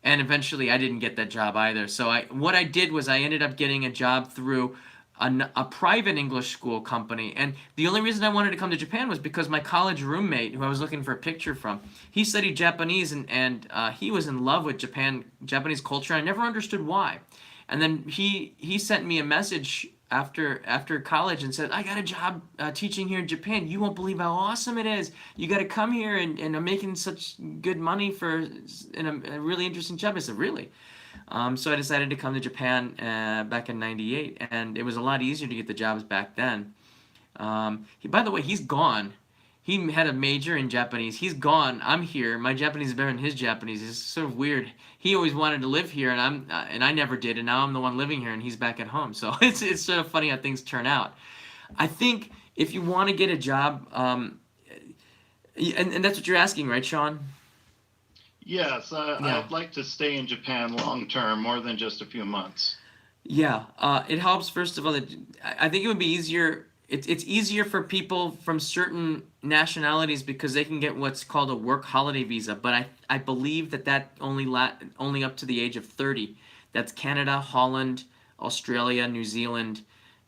And eventually I didn't get that job either. So what I did was I ended up getting a job through a private English school company. And the only reason I wanted to come to Japan was because my college roommate, who I was looking for a picture from, he studied Japanese, and he was in love with Japanese culture. I never understood why. And then he sent me a message after college and said, I got a job teaching here in Japan. You won't believe how awesome it is. You got to come here, and I'm making such good money in a really interesting job. I said, really? So I decided to come to Japan back in '98, and it was a lot easier to get the jobs back then. By the way, he's gone. He had a major in Japanese. He's gone. I'm here. My Japanese is better than his Japanese. It's sort of weird. He always wanted to live here, and I never did, and now I'm the one living here, and he's back at home. So it's sort of funny how things turn out. I think if you want to get a job, and that's what you're asking, right, Sean? Yes, Yeah. I'd like to stay in Japan long term, more than just a few months. Yeah, it helps. First of all, that I think it would be easier. It's easier for people from certain nationalities because they can get what's called a work holiday visa. But I believe that only up to the age of 30. That's Canada, Holland, Australia, New Zealand,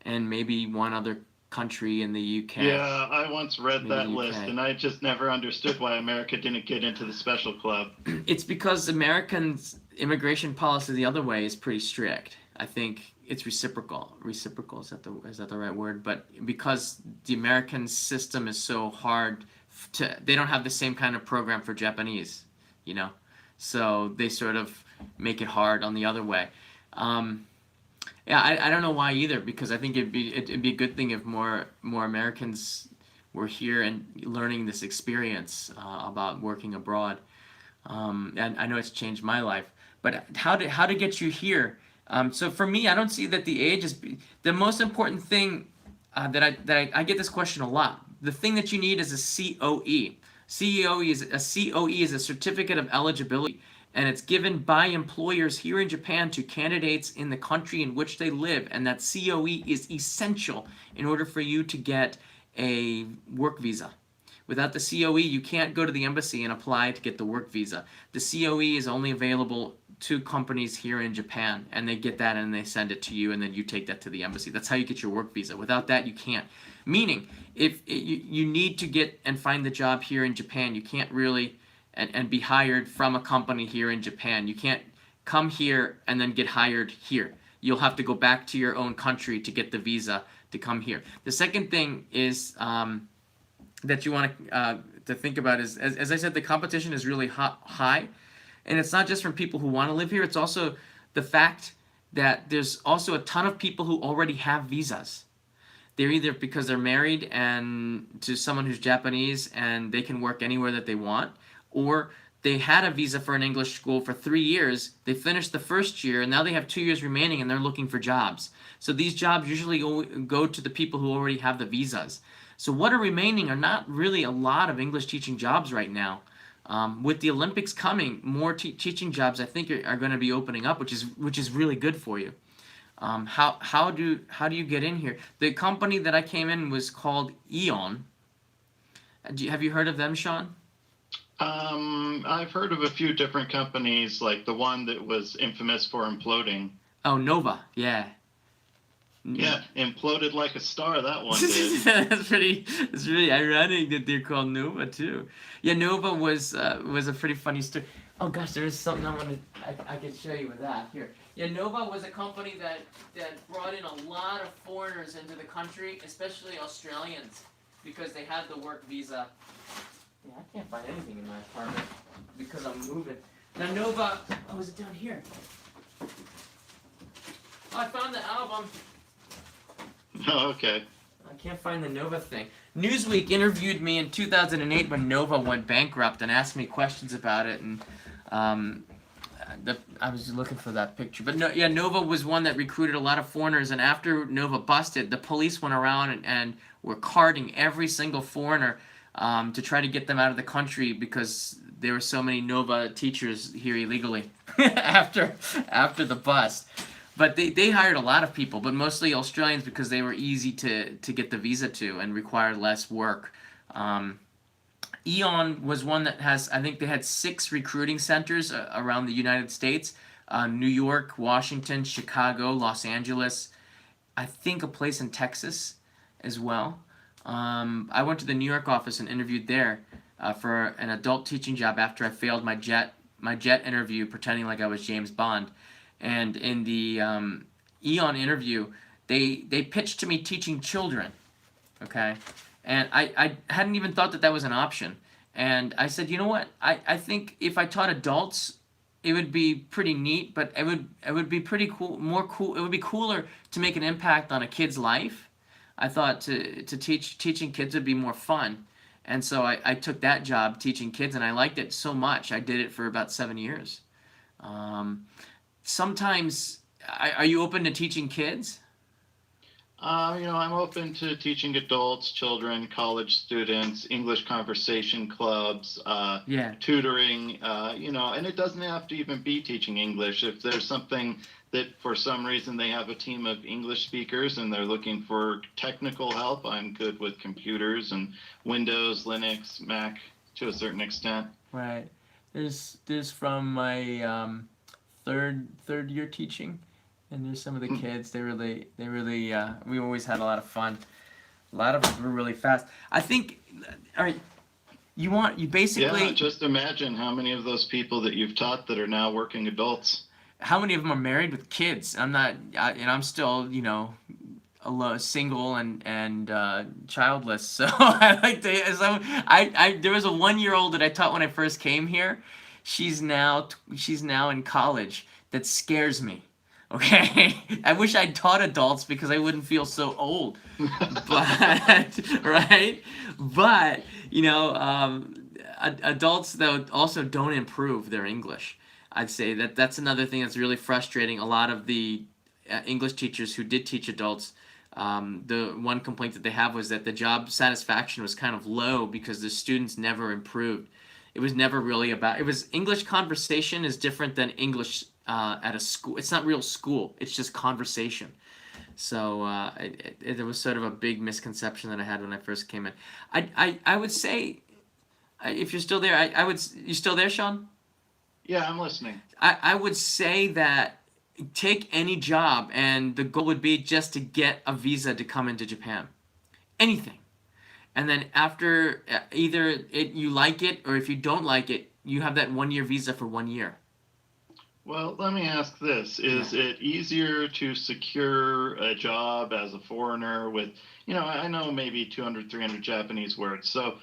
and maybe one other country in the UK. Yeah, I once read Maybe that the UK. list, and I just never understood why America didn't get into the special club. It's because Americans' immigration policy the other way is pretty strict. I think it's reciprocal. Reciprocal, is that the right word? But because the American system is so hard they don't have the same kind of program for Japanese, so they sort of make it hard on the other way. Yeah, I don't know why either, because I think it'd be a good thing if more Americans were here and learning this experience about working abroad. And I know it's changed my life, but how to get you here? So for me, I don't see that the age is the most important thing. That I get this question a lot. The thing that you need is a COE. COE is a certificate of eligibility, and it's given by employers here in Japan to candidates in the country in which they live, and that COE is essential in order for you to get a work visa. Without the COE, you can't go to the embassy and apply to get the work visa. The COE is only available to companies here in Japan, and they get that and they send it to you, and then you take that to the embassy. That's how you get your work visa. Without that, you can't. Meaning, if you need to get and find the job here in Japan, you can't really and be hired from a company here in Japan. You can't come here and then get hired here. You'll have to go back to your own country to get the visa to come here. The second thing is that you want to think about is, as I said, the competition is really high. And it's not just from people who want to live here. It's also the fact that there's also a ton of people who already have visas. They're either because they're married and to someone who's Japanese and they can work anywhere that they want, or they had a visa for an English school for 3 years. They finished the first year and now they have 2 years remaining and they're looking for jobs. So these jobs usually go to the people who already have the visas. So what are remaining are not really a lot of English teaching jobs right now. With the Olympics coming, more teaching jobs I think are going to be opening up, which is really good for you. How do you get in here? The company that I came in was called Eon. Have you heard of them, Sean? I've heard of a few different companies, like the one that was infamous for imploding. Oh, Nova, yeah. Yeah, imploded like a star, that one did. It's really ironic that they're called Nova too. Yeah, Nova was a pretty funny story. Oh gosh, there is something I can show you with that here. Yeah, Nova was a company that brought in a lot of foreigners into the country, especially Australians, because they had the work visa. Yeah, I can't find anything in my apartment because I'm moving. Now Nova, oh, is it down here? Oh, I found the album. Oh, okay. I can't find the Nova thing. Newsweek interviewed me in 2008 when Nova went bankrupt and asked me questions about it, and I was looking for that picture. But no, yeah, Nova was one that recruited a lot of foreigners, and after Nova busted, the police went around and were carding every single foreigner to try to get them out of the country because there were so many Nova teachers here illegally after the bust. But they hired a lot of people, but mostly Australians because they were easy to get the visa to and required less work. Eon was one that has, I think they had 6 recruiting centers around the United States. New York, Washington, Chicago, Los Angeles. I think a place in Texas as well. I went to the New York office and interviewed there for an adult teaching job after I failed my jet interview pretending like I was James Bond. And in the Eon interview, they pitched to me teaching children, okay? And I hadn't even thought that was an option. And I said, you know what? I think if I taught adults, it would be pretty neat, but it would be pretty cool, more cool. It would be cooler to make an impact on a kid's life. I thought teaching kids would be more fun. And so I took that job teaching kids, and I liked it so much. I did it for about 7 years. Sometimes, are you open to teaching kids? I'm open to teaching adults, children, college students, English conversation clubs, tutoring, and it doesn't have to even be teaching English. If there's something that for some reason they have a team of English speakers and they're looking for technical help, I'm good with computers and Windows, Linux, Mac to a certain extent. Right. There's from my third year teaching, and there's some of the kids. They really we always had a lot of fun. A lot of them were really fast. I think, all right, you basically. Yeah, just imagine how many of those people that you've taught that are now working adults. How many of them are married with kids? I'm still single and childless. So I like to. There was a 1-year-old that I taught when I first came here. She's now in college. That scares me. Okay, I wish I'd taught adults because I wouldn't feel so old. But right, but adults though also don't improve their English. I'd say that's another thing that's really frustrating. A lot of the English teachers who did teach adults, the one complaint that they have was that the job satisfaction was kind of low because the students never improved. It was never really about. It was English conversation is different than English at a school. It's not real school. It's just conversation. So it was sort of a big misconception that I had when I first came in. I would say, if you're still there, you still there, Sean? Yeah, I'm listening. I would say that take any job, and the goal would be just to get a visa to come into Japan. Anything. And then after either you like it, or if you don't like it, you have that 1-year visa for 1 year. Well, let me ask this. Is it easier to secure a job as a foreigner with, I know maybe 200, 300 Japanese words. So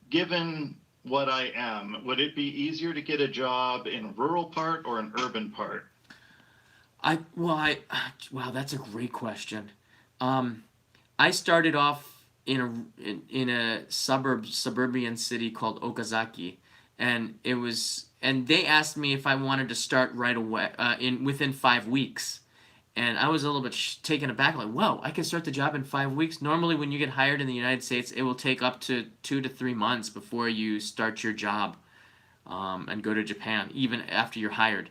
given what I am, would it be easier to get a job in a rural part or an urban part? Wow, that's a great question. I started off in a suburban city called Okazaki, and they asked me if I wanted to start right away within 5 weeks, and I was a little bit taken aback, like, whoa, I can start the job in 5 weeks. Normally, when you get hired in the United States, it will take up to 2 to 3 months before you start your job and go to Japan, even after you're hired.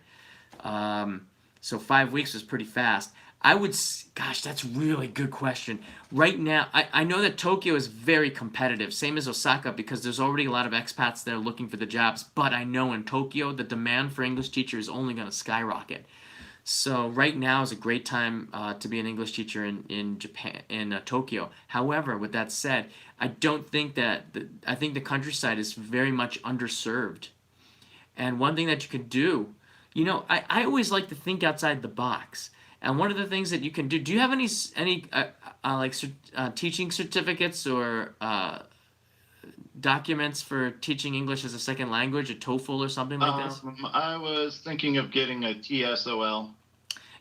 So 5 weeks was pretty fast. Gosh, that's a really good question. Right now, I know that Tokyo is very competitive, same as Osaka, because there's already a lot of expats there looking for the jobs. But I know in Tokyo, the demand for English teachers is only going to skyrocket. So right now is a great time to be an English teacher in Japan, in Tokyo. However, with that said, I don't think that I think the countryside is very much underserved. And one thing that you can do, I always like to think outside the box. And one of the things that you can do, you have any like teaching certificates or documents for teaching English as a second language, a TOEFL or something like this? I was thinking of getting a TSOL.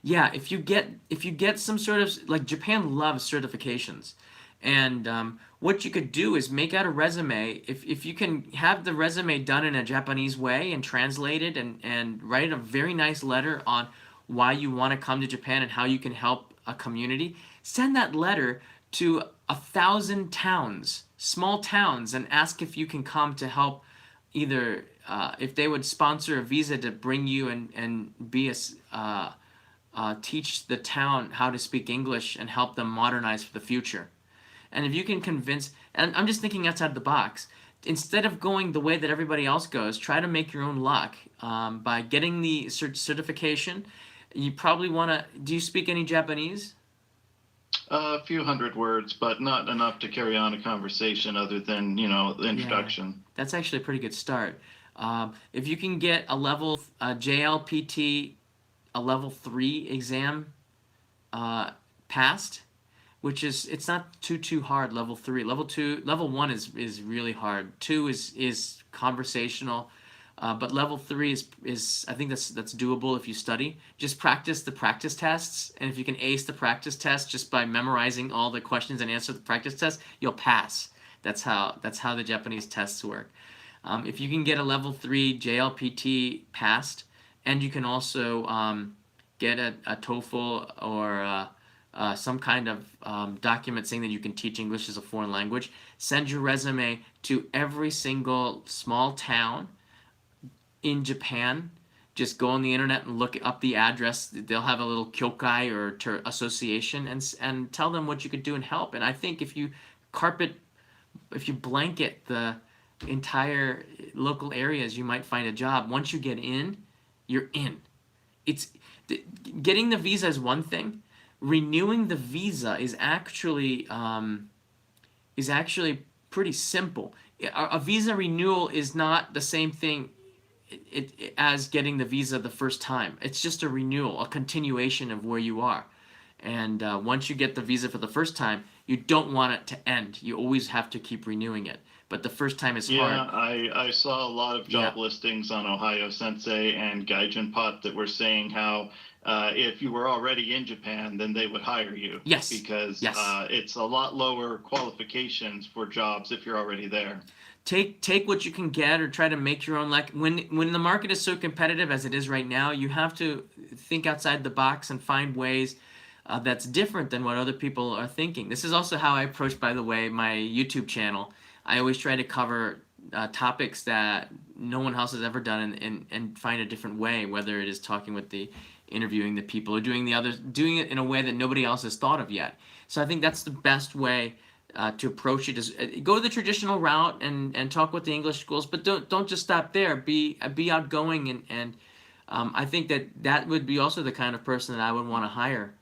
Yeah, if you get some sort of, like, Japan loves certifications, and what you could do is make out a resume. If you can have the resume done in a Japanese way and translate it and write a very nice letter on why you want to come to Japan and how you can help a community, send that letter to 1,000 towns, small towns, and ask if you can come to help, either if they would sponsor a visa to bring you and be teach the town how to speak English and help them modernize for the future. And if you can convince, and I'm just thinking outside the box, instead of going the way that everybody else goes, try to make your own luck by getting the certification. You probably want to, do you speak any Japanese? A few hundred words, but not enough to carry on a conversation other than, the introduction. Yeah, that's actually a pretty good start. If you can get a level, JLPT, a level 3 exam passed, which is, it's not too hard. Level 3, level 1 is really hard. 2 is conversational, but level 3 is I think that's doable if you study. Just practice the practice tests, and if you can ace the practice test just by memorizing all the questions and answer the practice test, you'll pass. That's how the Japanese tests work. If you can get a level 3 JLPT passed, and you can also get a TOEFL or some kind of document saying that you can teach English as a foreign language, send your resume to every single small town in Japan. Just go on the internet and look up the address. They'll have a little kyokai or association, and tell them what you could do and help. And I think if you blanket the entire local areas, you might find a job. Once you get in, you're in. Getting the visa is one thing. Renewing the visa is actually pretty simple. A visa renewal is not the same thing as getting the visa the first time. It's just a renewal, a continuation of where you are. And once you get the visa for the first time, you don't want it to end. You always have to keep renewing it. But the first time is hard. Yeah, I saw a lot of job listings on Ohio Sensei and Gaijin Pot that were saying how if you were already in Japan, then they would hire you. Yes. Because Yes. It's a lot lower qualifications for jobs if you're already there. Take what you can get, or try to make your own luck. When the market is so competitive as it is right now, you have to think outside the box and find ways that's different than what other people are thinking. This is also how I approach, by the way, my YouTube channel. I always try to cover topics that no one else has ever done, and find a different way, whether it is talking with interviewing the people, or doing it in a way that nobody else has thought of yet. So I think that's the best way to approach it, is go the traditional route and talk with the English schools, but don't just stop there. Be outgoing, and I think that would be also the kind of person that I would want to hire.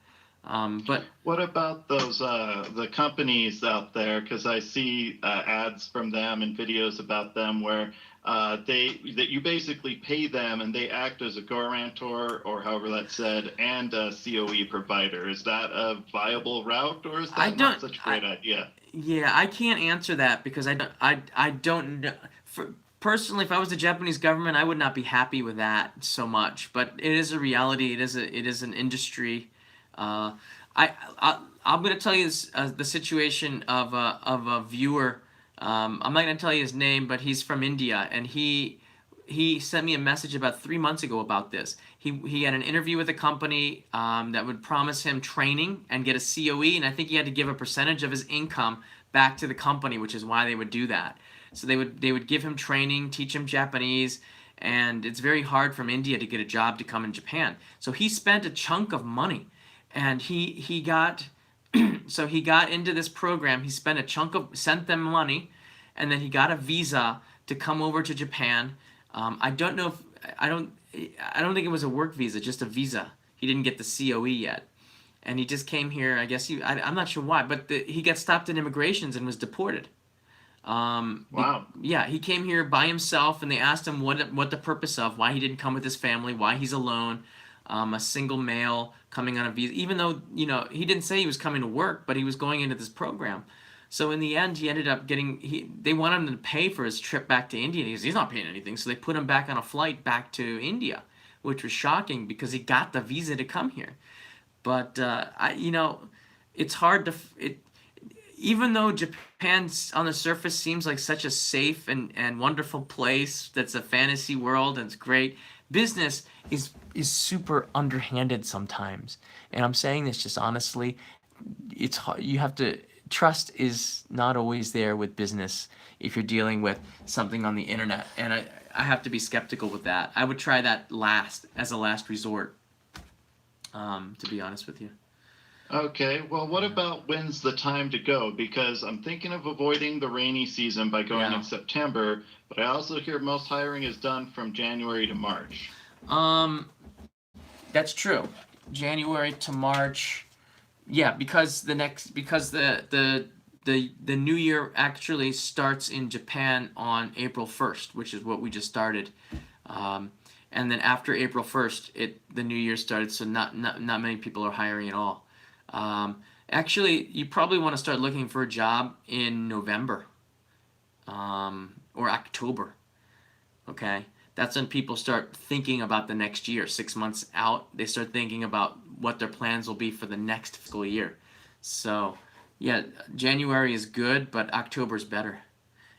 But what about those the companies out there? Because I see ads from them and videos about them where that you basically pay them and they act as a guarantor, or however that's said, and a COE provider. Is that a viable route, or is that not such a great idea? Yeah, I can't answer that because I don't know. Personally, if I was the Japanese government, I would not be happy with that so much. But it is a reality. It is an industry. I'm going to tell you the situation of a viewer. I'm not going to tell you his name, but he's from India, and he sent me a message about 3 months ago about this. He had an interview with a company that would promise him training and get a COE, and I think he had to give a percentage of his income back to the company, which is why they would do that. So they would give him training, teach him Japanese, and it's very hard from India to get a job to come in Japan. So he spent a chunk of money, and he got so he got into this program. He sent them money, and then he got a visa to come over to Japan. I don't think it was a work visa, just a visa. he didn't get the COE yet, and he just came here. I guess I'm not sure why, but he got stopped in immigrations and was deported. Wow. Yeah, he came here by himself, and they asked him what the purpose of, why he didn't come with his family, why he's alone, a single male coming on a visa, even though, he didn't say he was coming to work, but he was going into this program. So in the end, he ended up they wanted him to pay for his trip back to India. He's not paying anything, so they put him back on a flight back to India, which was shocking because he got the visa to come here. But it's hard to even though Japan on the surface seems like such a safe and wonderful place that's a fantasy world and it's great, business is super underhanded sometimes. And I'm saying this just honestly. It's hard. You have to trust is not always there with business if you're dealing with something on the internet, and I have to be skeptical with that. I would try that as a last resort, to be honest with you. Okay, well, what about when's the time to go? Because I'm thinking of avoiding the rainy season by going in September, but I also hear most hiring is done from January to March. That's true. January to March. Yeah, because the new year actually starts in Japan on April 1st, which is what we just started. And then after April 1st, the new year started, so not many people are hiring at all. Actually, you probably want to start looking for a job in November or October. Okay? That's when people start thinking about the next year. 6 months out, they start thinking about what their plans will be for the next fiscal year. So, yeah, January is good, but October is better.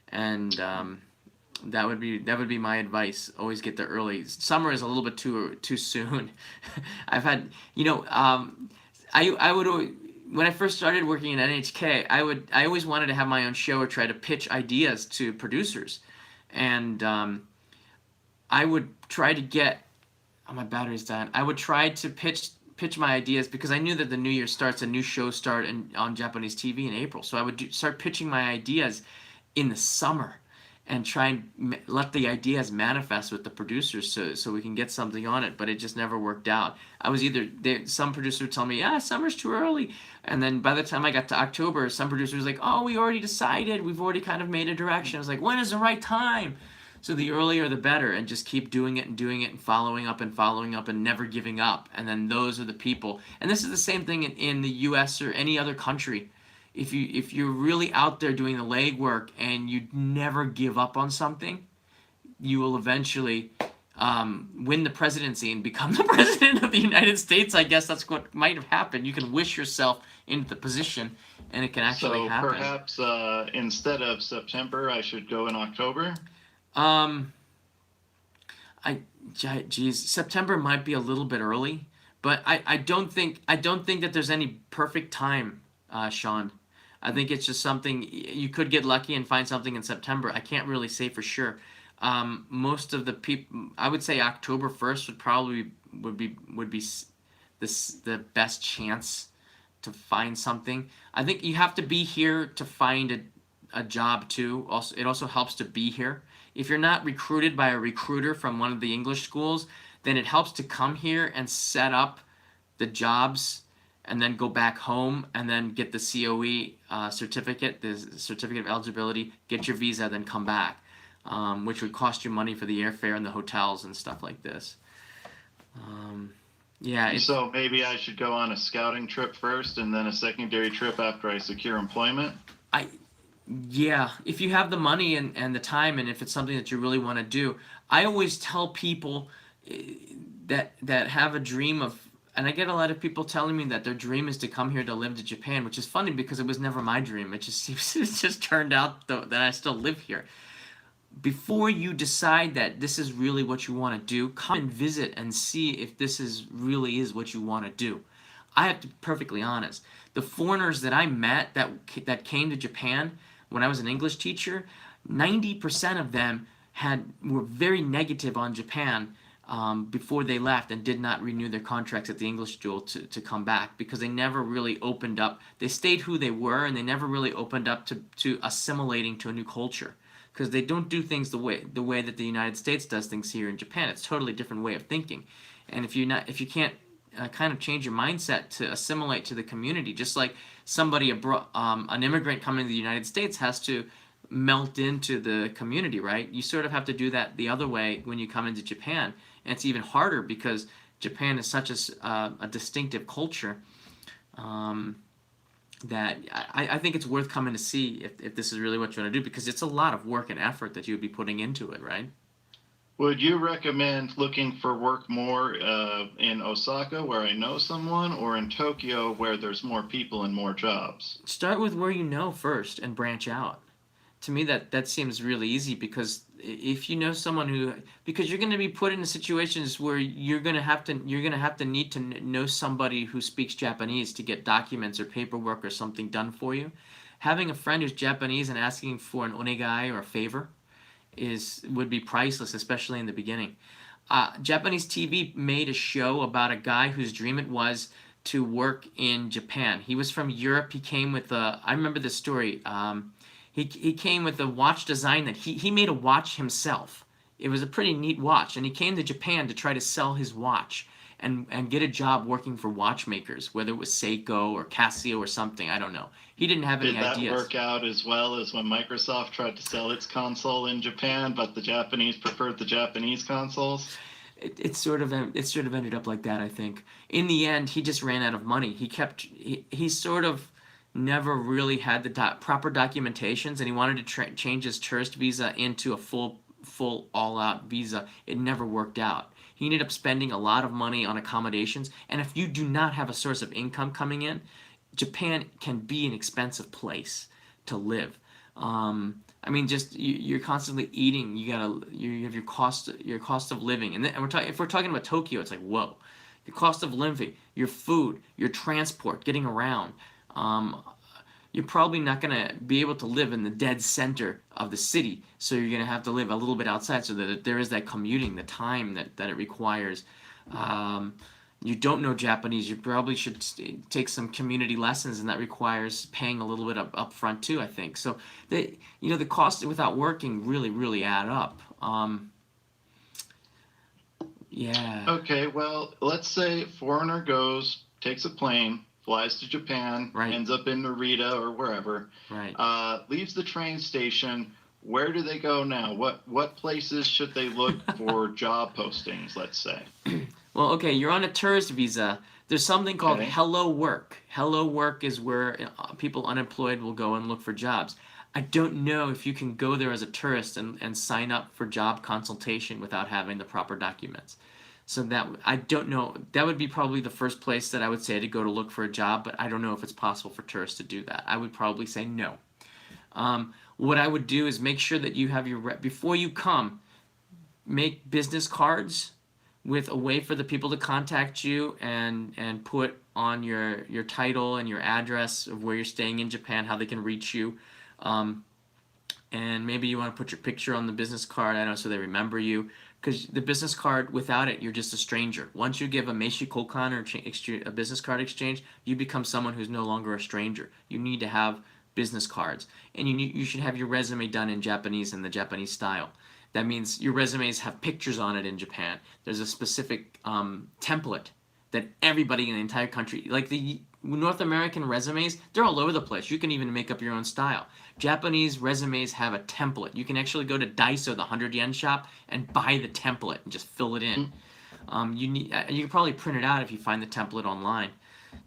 And that would be my advice. Always get there early. Summer is a little bit too soon. I've had, I would when I first started working at NHK, I always wanted to have my own show or try to pitch ideas to producers, and I would try to get. Oh, my battery's dying. I would try to pitch my ideas because I knew that the new year starts, a new show start on Japanese TV in April. So I would start pitching my ideas in the summer and try and let the ideas manifest with the producers so we can get something on it, but it just never worked out. I was some producer would tell me, summer's too early, and then by the time I got to October, some producer was like, oh, we already decided, we've already kind of made a direction. I was like, when is the right time? So the earlier the better, and just keep doing it and following up and never giving up. And then those are the people. And this is the same thing in the U.S. or any other country. If you're really out there doing the legwork and you never give up on something, you will eventually win the presidency and become the president of the United States. I guess that's what might have happened. You can wish yourself into the position, and it can actually happen. So perhaps instead of September, I should go in October? September might be a little bit early, but I don't think that there's any perfect time, Sean. I think it's just something you could get lucky and find something in September. I can't really say for sure. Most of the people, I would say October 1st would be the best chance to find something. I think you have to be here to find a job too. Also, it also helps to be here. If you're not recruited by a recruiter from one of the English schools, then it helps to come here and set up the jobs and then go back home and then get the COE certificate, the certificate of eligibility, get your visa, then come back, which would cost you money for the airfare and the hotels and stuff like this. So maybe I should go on a scouting trip first and then a secondary trip after I secure employment? Yeah, if you have the money and the time, and if it's something that you really want to do. I always tell people that have a dream of, and I get a lot of people telling me that their dream is to come here to live to Japan, which is funny because it was never my dream. It just turned out that I still live here. Before you decide that this is really what you want to do, come and visit and see if this really is what you want to do. I have to be perfectly honest. The foreigners that I met that came to Japan when I was an English teacher, 90% of them were very negative on Japan before they left and did not renew their contracts at the English school to come back because they never really opened up. They stayed who they were and they never really opened up to assimilating to a new culture because they don't do things the way that the United States does things here in Japan. It's a totally different way of thinking. And if you can't kind of change your mindset to assimilate to the community, just like somebody abroad, an immigrant coming to the United States has to melt into the community, right? You sort of have to do that the other way when you come into Japan, and it's even harder because Japan is such a distinctive culture. That I think it's worth coming to see if this is really what you want to do, because it's a lot of work and effort that you would be putting into it, right? Would you recommend looking for work more in Osaka, where I know someone, or in Tokyo, where there's more people and more jobs? Start with where you know first and branch out. To me, that seems really easy, because if you know someone who, because you're going to be put into situations where you're going to have to need to know somebody who speaks Japanese to get documents or paperwork or something done for you. Having a friend who's Japanese and asking for an onegai or a favor would be priceless, especially in the beginning. Japanese TV made a show about a guy whose dream it was to work in Japan. He was from Europe. He came with I remember this story. He came with a watch design that he made a watch himself. It was a pretty neat watch, and he came to Japan to try to sell his watch and get a job working for watchmakers, whether it was Seiko or Casio or something. I don't know. He didn't have any ideas. Did that work out as well as when Microsoft tried to sell its console in Japan, but the Japanese preferred the Japanese consoles? It sort of ended up like that, I think. In the end, he just ran out of money. He sort of never really had the proper documentations, and he wanted to change his tourist visa into a full all-out visa. It never worked out. He ended up spending a lot of money on accommodations, and if you do not have a source of income coming in, Japan can be an expensive place to live. I mean, just you're constantly eating. You have your cost of living, and if we're talking about Tokyo, it's like, whoa, your cost of living, your food, your transport, getting around. You're probably not going to be able to live in the dead center of the city, so you're going to have to live a little bit outside, so that there is that commuting, the time that it requires. You don't know Japanese, you probably should take some community lessons, and that requires paying a little bit up front too, I think. So the costs without working really add up. Yeah. Okay, well, let's say foreigner takes a plane, flies to Japan, right. Ends up in Narita or wherever, right. Leaves the train station. Where do they go now? What places should they look for job postings, let's say? Well, okay, you're on a tourist visa. There's something called Hello Work. Hello Work is where people unemployed will go and look for jobs. I don't know if you can go there as a tourist and sign up for job consultation without having the proper documents. So I don't know. That would be probably the first place that I would say to go to look for a job, but I don't know if it's possible for tourists to do that. I would probably say no. What I would do is make sure that you have before you come, make business cards with a way for the people to contact you and put on your title and your address of where you're staying in Japan, how they can reach you. And maybe you want to put your picture on the business card, I don't know, so they remember you. Because the business card, without it, you're just a stranger. Once you give a Meiji Kokan or a business card exchange, you become someone who's no longer a stranger. You need to have business cards. And you should have your resume done in Japanese, in the Japanese style. That means your resumes have pictures on it in Japan. There's a specific template that everybody in the entire country, like the North American resumes, they're all over the place. You can even make up your own style. Japanese resumes have a template. You can actually go to Daiso, the 100 yen shop, and buy the template and just fill it in. You can probably print it out if you find the template online.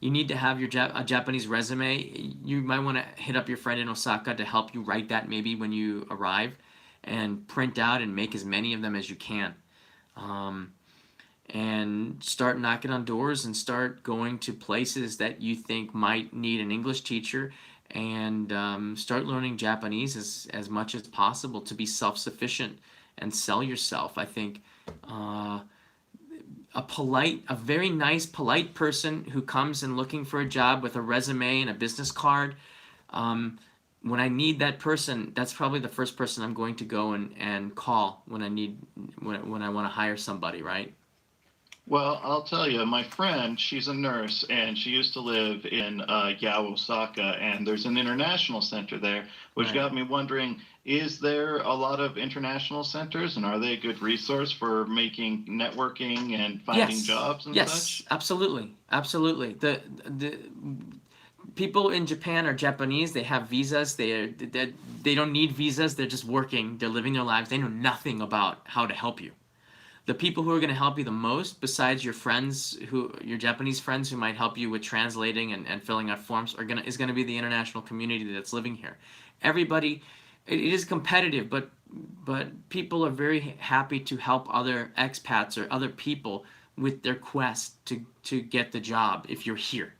You need to have your a Japanese resume. You might want to hit up your friend in Osaka to help you write that maybe when you arrive, and print out and make as many of them as you can. And start knocking on doors and start going to places that you think might need an English teacher, and start learning Japanese as much as possible to be self-sufficient and sell yourself. I think a very nice, polite person who comes and looking for a job with a resume and a business card, when I need that person, that's probably the first person I'm going to go and call when I want to hire somebody, right? Well, I'll tell you, my friend, she's a nurse, and she used to live in Osaka, and there's an international center there, which Right. got me wondering, is there a lot of international centers, and are they a good resource for making networking and finding Yes. jobs and Yes. such? Absolutely. Absolutely. The people in Japan are Japanese. They have visas. They don't need visas. They're just working. They're living their lives. They know nothing about how to help you. The people who are going to help you the most, besides your friends, your Japanese friends who might help you with translating and filling out forms, is going to be the international community that's living here. Everybody, it is competitive, but people are very happy to help other expats or other people with their quest to get the job if you're here.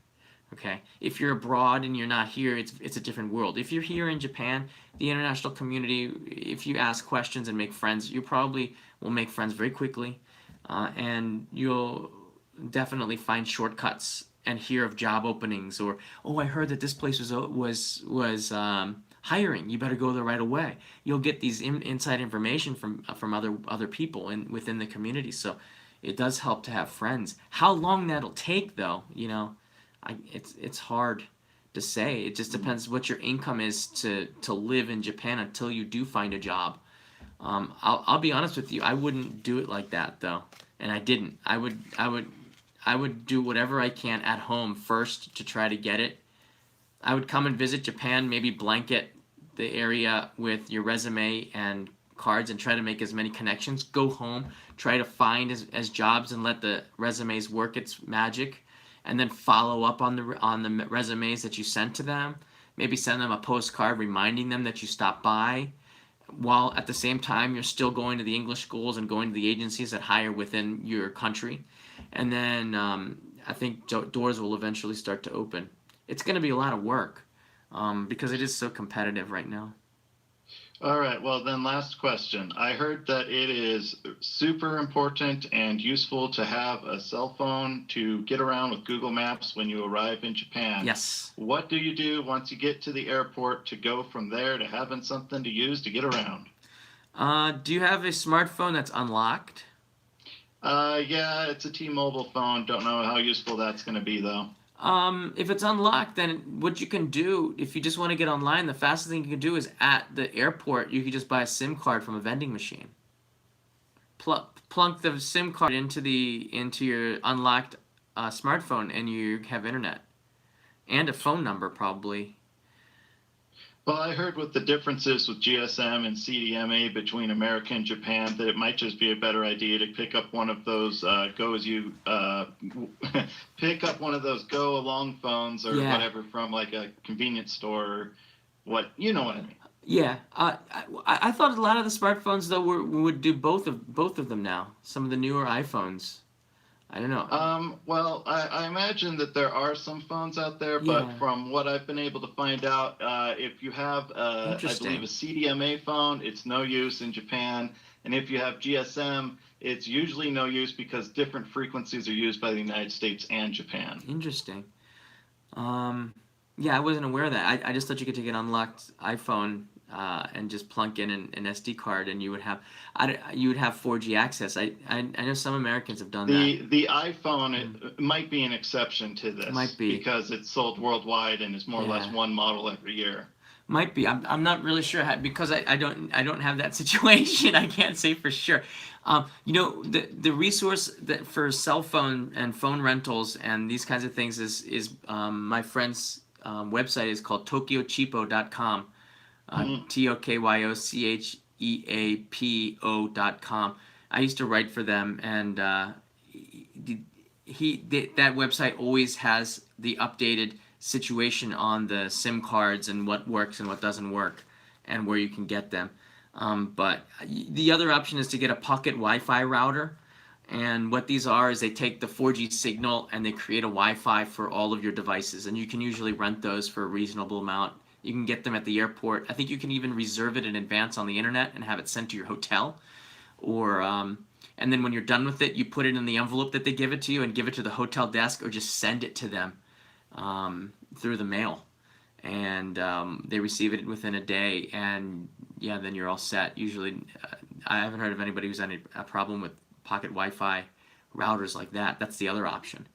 Okay, if you're abroad and you're not here, it's a different world. If you're here in Japan, the international community, if you ask questions and make friends, you probably will make friends very quickly, and you'll definitely find shortcuts and hear of job openings, or oh, I heard that this place was hiring. You better go there right away. You'll get these inside information from other people within the community. So it does help to have friends. How long that'll take, though, it's hard to say. It just depends what your income is to live in Japan until you do find a job. I'll be honest with you. I wouldn't do it like that though, and I didn't. I would do whatever I can at home first to try to get it. I would come and visit Japan, maybe blanket the area with your resume and cards and try to make as many connections. Go home, try to find as jobs and let the resumes work its magic, and then follow up on the resumes that you sent to them. Maybe send them a postcard reminding them that you stopped by, while at the same time you're still going to the English schools and going to the agencies that hire within your country. And then I think doors will eventually start to open. It's going to be a lot of work because it is so competitive right now. All right, well then last question. I heard that it is super important and useful to have a cell phone to get around with Google Maps when you arrive in Japan. Yes. What do you do once you get to the airport to go from there to having something to use to get around? Do you have a smartphone that's unlocked? Yeah, it's a T-Mobile phone. Don't know how useful that's going to be though. If it's unlocked, then what you can do, if you just want to get online, the fastest thing you can do is at the airport, you can just buy a SIM card from a vending machine. Plunk the SIM card into your unlocked smartphone, and you have internet and a phone number probably. Well, I heard with the differences with GSM and CDMA between America and Japan that it might just be a better idea to pick up one of those pick up one of those go along phones or whatever from like a convenience store or what you know what I mean. Yeah, I thought a lot of the smartphones though would do both of them now. Some of the newer iPhones. I don't know. Well, I imagine that there are some phones out there, but from what I've been able to find out, if you have, I believe, a CDMA phone, it's no use in Japan. And if you have GSM, it's usually no use because different frequencies are used by the United States and Japan. Interesting. Yeah, I wasn't aware of that. I just thought you could take an unlocked iPhone and just plunk in an SD card, and you would have 4G access. I know some Americans have done that. The iPhone it might be an exception to this. Might be because it's sold worldwide and is more or less one model every year. Might be. I'm not really sure because I don't have that situation. I can't say for sure. The resource that for cell phone and phone rentals and these kinds of things is my friend's website is called tokyocheapo.com. TOKYOCHEAPO.com. I used to write for them, and that website always has the updated situation on the SIM cards and what works and what doesn't work, and where you can get them. But the other option is to get a pocket Wi-Fi router, and what these are is they take the 4G signal and they create a Wi-Fi for all of your devices, and you can usually rent those for a reasonable amount. You can get them at the airport. I think you can even reserve it in advance on the internet and have it sent to your hotel. Or and then when you're done with it, you put it in the envelope that they give it to you and give it to the hotel desk, or just send it to them through the mail. And they receive it within a day, and yeah, then you're all set. Usually, I haven't heard of anybody who's had a problem with pocket Wi-Fi routers like that. That's the other option.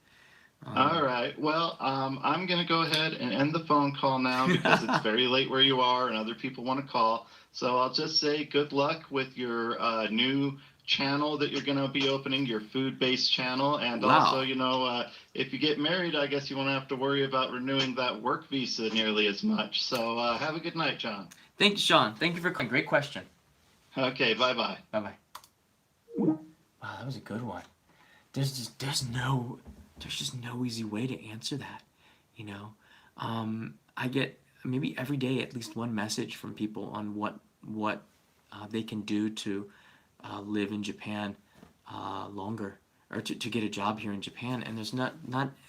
All right. Well, I'm going to go ahead and end the phone call now because it's very late where you are and other people want to call. So I'll just say good luck with your new channel that you're going to be opening, your food-based channel. And Wow. also, if you get married, I guess you won't have to worry about renewing that work visa nearly as much. So have a good night, John. Thank you, Sean. Thank you for calling. Great question. Okay, bye-bye. Bye-bye. Wow, that was a good one. There's just no easy way to answer that, you know. I get maybe every day at least one message from people on what they can do to live in Japan longer, or to get a job here in Japan. And there's not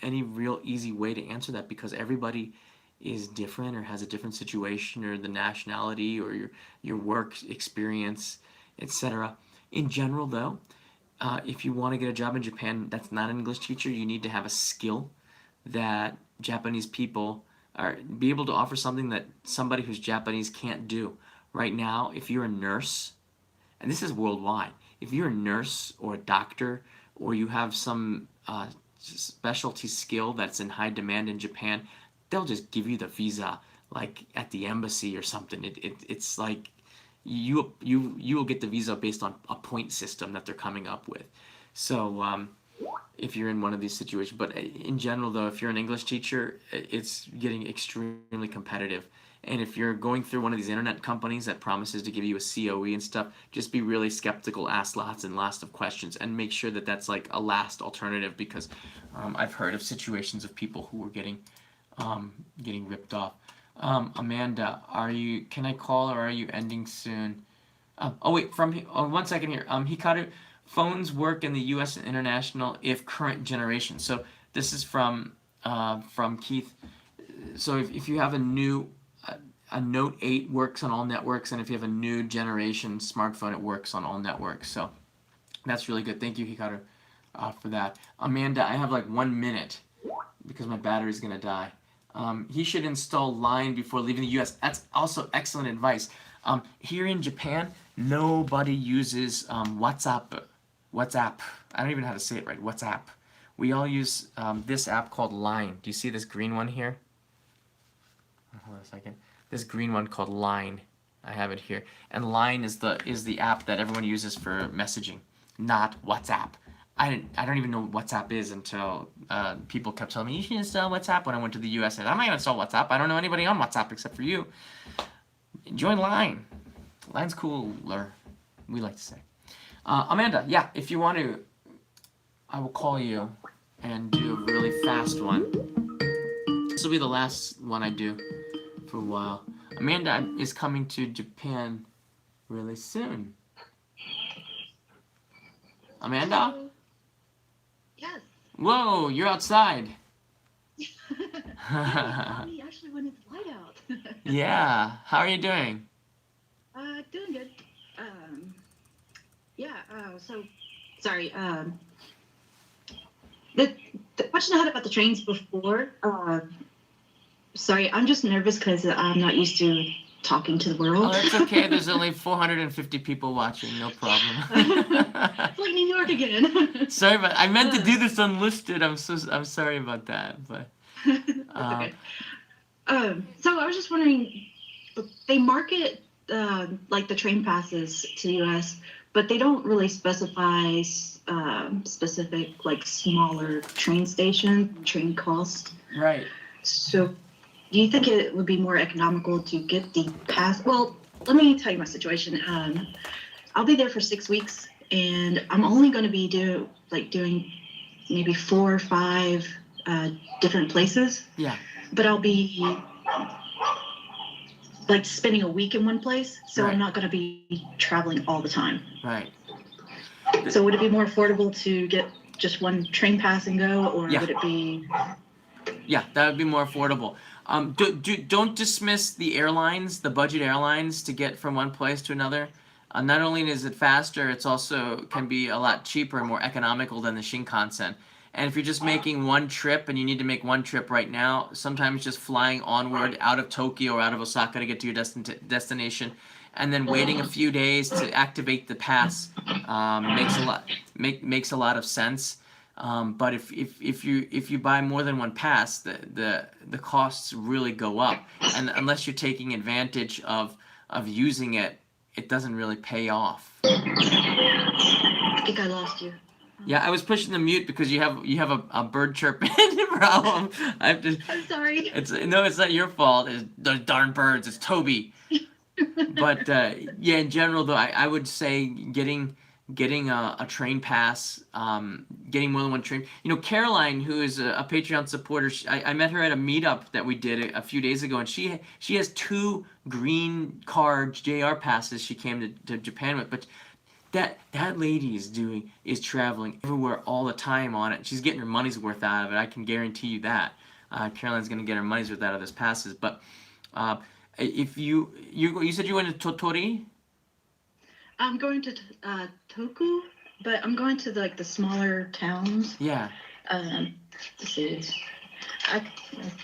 any real easy way to answer that, because everybody is different or has a different situation, or the nationality, or your work experience, etc. In general, though, if you want to get a job in Japan that's not an English teacher, you need to have a skill that Japanese people be able to offer, something that somebody who's Japanese can't do. Right now, if you're a nurse, and this is worldwide, if you're a nurse or a doctor, or you have some specialty skill that's in high demand in Japan, they'll just give you the visa like at the embassy or something. It's like you will get the visa based on a point system that they're coming up with. So if you're in one of these situations, but in general though, if you're an English teacher, it's getting extremely competitive. And if you're going through one of these internet companies that promises to give you a COE and stuff, just be really skeptical, ask lots and lots of questions, and make sure that that's like a last alternative, because I've heard of situations of people who were getting ripped off. Amanda, can I call, or are you ending soon? Oh wait, one second here. Hikaru, phones work in the U.S. and international if current generation. So this is from Keith. So if you have a Note 8 works on all networks, and if you have a new generation smartphone, it works on all networks. So that's really good. Thank you, Hikaru, for that. Amanda, I have like 1 minute because my battery's gonna die. He should install Line before leaving the U.S. That's also excellent advice. Here in Japan, nobody uses WhatsApp. I don't even know how to say it right. WhatsApp. We all use this app called Line. Do you see this green one here? Hold on a second. This green one called Line. I have it here. And Line is the app that everyone uses for messaging, not WhatsApp. I don't even know what WhatsApp is until people kept telling me, you should install WhatsApp, when I went to the US. I'm not going to install WhatsApp. I don't know anybody on WhatsApp except for you. Join Line. Line's cooler, we like to say. Amanda, yeah, if you want to, I will call you and do a really fast one. This will be the last one I do for a while. Amanda is coming to Japan really soon. Amanda? Yes. Whoa, you're outside. Actually when it's light out. Yeah. How are you doing? Doing good. So sorry. The question I had about the trains before. Sorry, I'm just nervous because I'm not used to talking to the world. Oh, that's okay. There's only 450 people watching. No problem. It's like New York again. Sorry, but I meant to do this unlisted. I'm sorry about that. But okay. So I was just wondering, they market like the train passes to the U.S., but they don't really specify specific like smaller train costs. Right. So do you think it would be more economical to get the pass? Well, let me tell you my situation. I'll be there for 6 weeks, and I'm only going to be doing maybe 4 or 5 different places. Yeah. But I'll be like spending a week in one place, so Right. I'm not going to be traveling all the time. Right. So would it be more affordable to get just one train pass and go, or Yeah. would it be? Yeah, that would be more affordable. Don't dismiss the airlines, the budget airlines, to get from one place to another. Not only is it faster, it's also can be a lot cheaper and more economical than the Shinkansen. And if you're just making one trip and you need to make one trip right now, sometimes just flying onward out of Tokyo or out of Osaka to get to your destination, and then waiting a few days to activate the pass makes a lot of sense. But if you buy more than one pass, the costs really go up, and unless you're taking advantage of using it, it doesn't really pay off. I think I lost you. Yeah, I was pushing the mute because you have a bird chirping problem. I'm sorry. It's not your fault. It's the darn birds. It's Toby. But yeah, in general though, I would say getting a train pass, getting more than one train. Caroline, who is a Patreon supporter, I met her at a meetup that we did a few days ago, and she has 2 green card JR passes she came to Japan with. But that lady is traveling everywhere all the time on it. She's getting her money's worth out of it. I can guarantee you that. Caroline's gonna get her money's worth out of those passes. But if you said you went to Totori. I'm going to Toku, but I'm going to the smaller towns. Yeah. Let's see.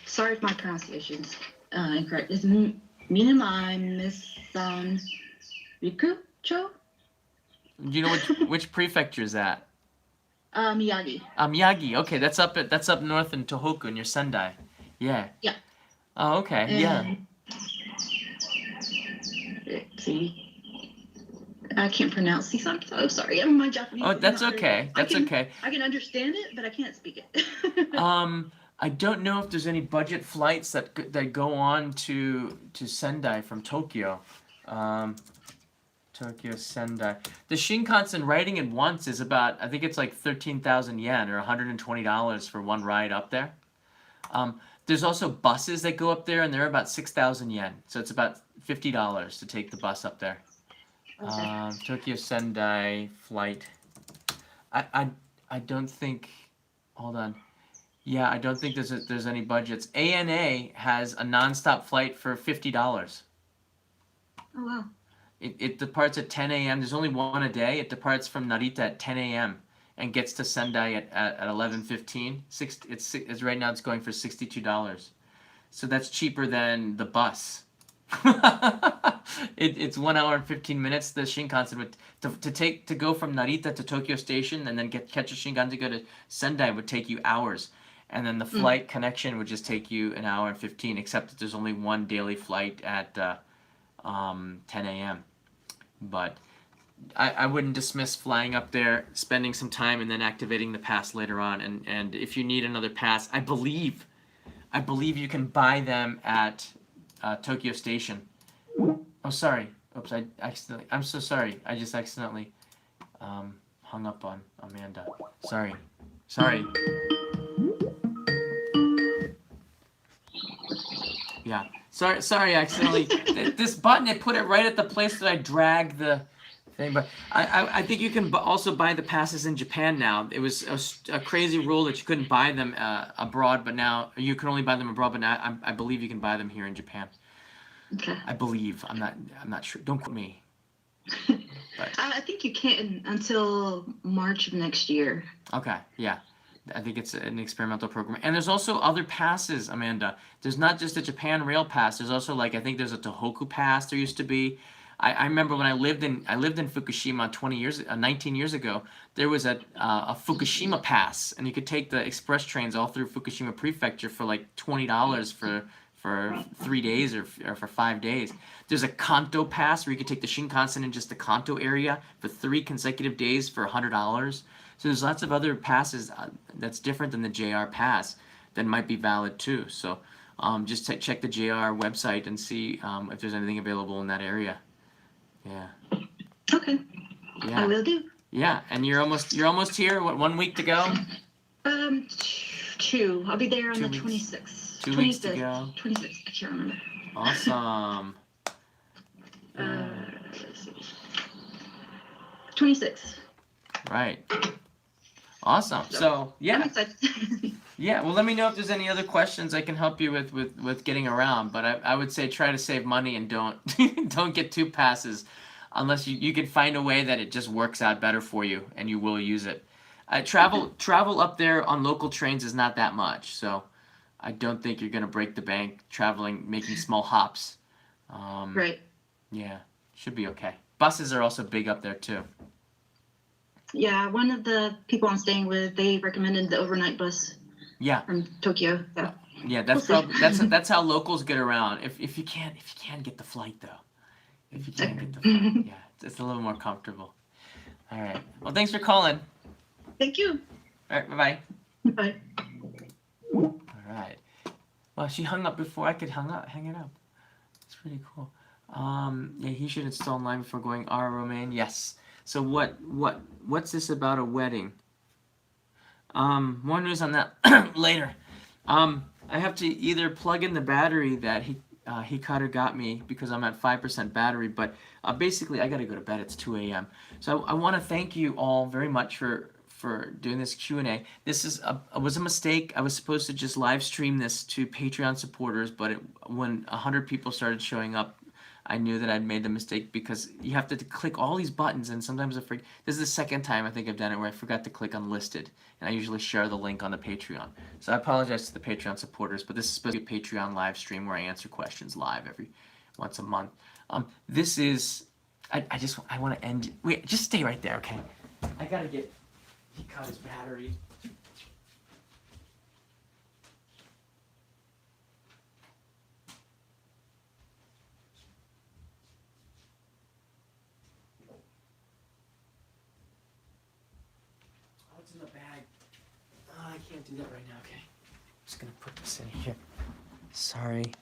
Sorry if my pronunciation's incorrect. It's Minamai Misan Rikucho? Do you know which prefecture is that? Miyagi. Miyagi. Okay, that's up north in Tohoku near Sendai. Yeah. Yeah. Oh, okay. Yeah. Let's see. I can't pronounce these. I'm so sorry. My Japanese. Oh, that's okay. That's okay. I can understand it, but I can't speak it. I don't know if there's any budget flights that go on to Sendai from Tokyo. Tokyo Sendai. The Shinkansen riding it once is about, I think it's like 13,000 yen or $120 for one ride up there. There's also buses that go up there, and they're about 6,000 yen. So it's about $50 to take the bus up there. Okay. Tokyo Sendai flight. I don't think. Hold on. Yeah, I don't think there's any budgets. ANA has a nonstop flight for $50. Oh wow. It departs at 10 a.m. There's only one a day. It departs from Narita at 10 a.m. and gets to Sendai at 11:15. It's right now it's going for $62. So that's cheaper than the bus. It's 1 hour and 15 minutes. The Shinkansen would to go from Narita to Tokyo Station and then catch a Shinkansen to go to Sendai would take you hours, and then the flight connection would just take you an hour and 15. Except that there's only one daily flight at 10 a.m. But I wouldn't dismiss flying up there, spending some time, and then activating the pass later on. And if you need another pass, I believe you can buy them at Tokyo Station. Oh, sorry. Oops, I'm so sorry. I just accidentally hung up on Amanda. Sorry. Yeah. Sorry, accidentally. This button, it put it right at the place that I dragged the thing. But I think you can also buy the passes in Japan now. It was a crazy rule that you couldn't buy them abroad, but now you can only buy them abroad. But now I believe you can buy them here in Japan. Okay. I believe. I'm not sure. Don't quote me. But. I think you can until March of next year. Okay. Yeah. I think it's an experimental program. And there's also other passes, Amanda. There's not just a Japan Rail Pass. There's also I think there's a Tohoku Pass there used to be. I remember when I lived in Fukushima 19 years ago, there was a Fukushima Pass, and you could take the express trains all through Fukushima Prefecture for like $20 for 3 days or for 5 days. There's a Kanto Pass where you could take the Shinkansen in just the Kanto area for 3 consecutive days for $100. So there's lots of other passes that's different than the JR Pass that might be valid too. So just check the JR website and see if there's anything available in that area. Yeah. Okay. Yeah. I will do. Yeah, and you're almost here. What, 1 week to go? 2. I'll be there on 2 the weeks. 26th. 2 weeks to go. 26th. I can't remember. Awesome. Let's see. 26th. Right. Awesome. So I'm yeah. excited. Yeah, well, let me know if there's any other questions I can help you with getting around. But I would say try to save money and don't don't get 2 passes unless you can find a way that it just works out better for you and you will use it. Travel up there on local trains is not that much, so I don't think you're gonna break the bank traveling, making small hops. Right. Yeah, should be okay. Buses are also big up there too. Yeah, one of the people I'm staying with, they recommended the overnight bus Yeah, from Tokyo. So yeah, that's we'll see. probably that's how locals get around. If you can get the flight though, if you can get the flight, yeah, it's a little more comfortable. All right. Well, thanks for calling. Thank you. All right. Bye bye. Bye. All right. Well, she hung up before I could hang it up. It's pretty cool. Yeah, he should install online before going Romaine. Yes. So what's this about a wedding? More news on that later. I have to either plug in the battery that Hikaru got me because I'm at 5% battery, but basically I gotta go to bed. It's 2 a.m. So I want to thank you all very much for doing this Q&A. This was a mistake. I was supposed to just live stream this to Patreon supporters, but when 100 people started showing up, I knew that I'd made the mistake because you have to click all these buttons, and sometimes I forget. This is the second time I think I've done it where I forgot to click unlisted, and I usually share the link on the Patreon. So I apologize to the Patreon supporters, but this is supposed to be a Patreon live stream where I answer questions live once a month. This is, I want to end. Wait, just stay right there, okay? I gotta get. He cut his battery. What's in the bag? Oh, I can't do that right now, okay. I'm just gonna put this in here. Sorry.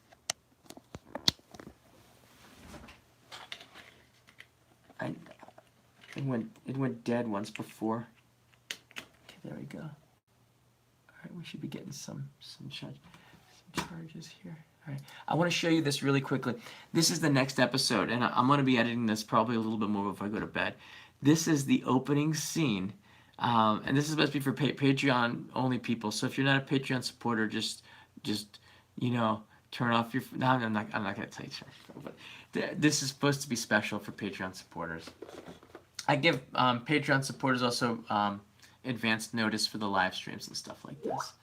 It went dead once before. Okay, there we go. All right, we should be getting some charges here. All right, I want to show you this really quickly. This is the next episode, and I'm going to be editing this probably a little bit more before I go to bed. This is the opening scene, and this is supposed to be for Patreon only people. So if you're not a Patreon supporter, just turn off your. No, I'm not going to tell you. But this is supposed to be special for Patreon supporters. I give Patreon supporters also advanced notice for the live streams and stuff like this.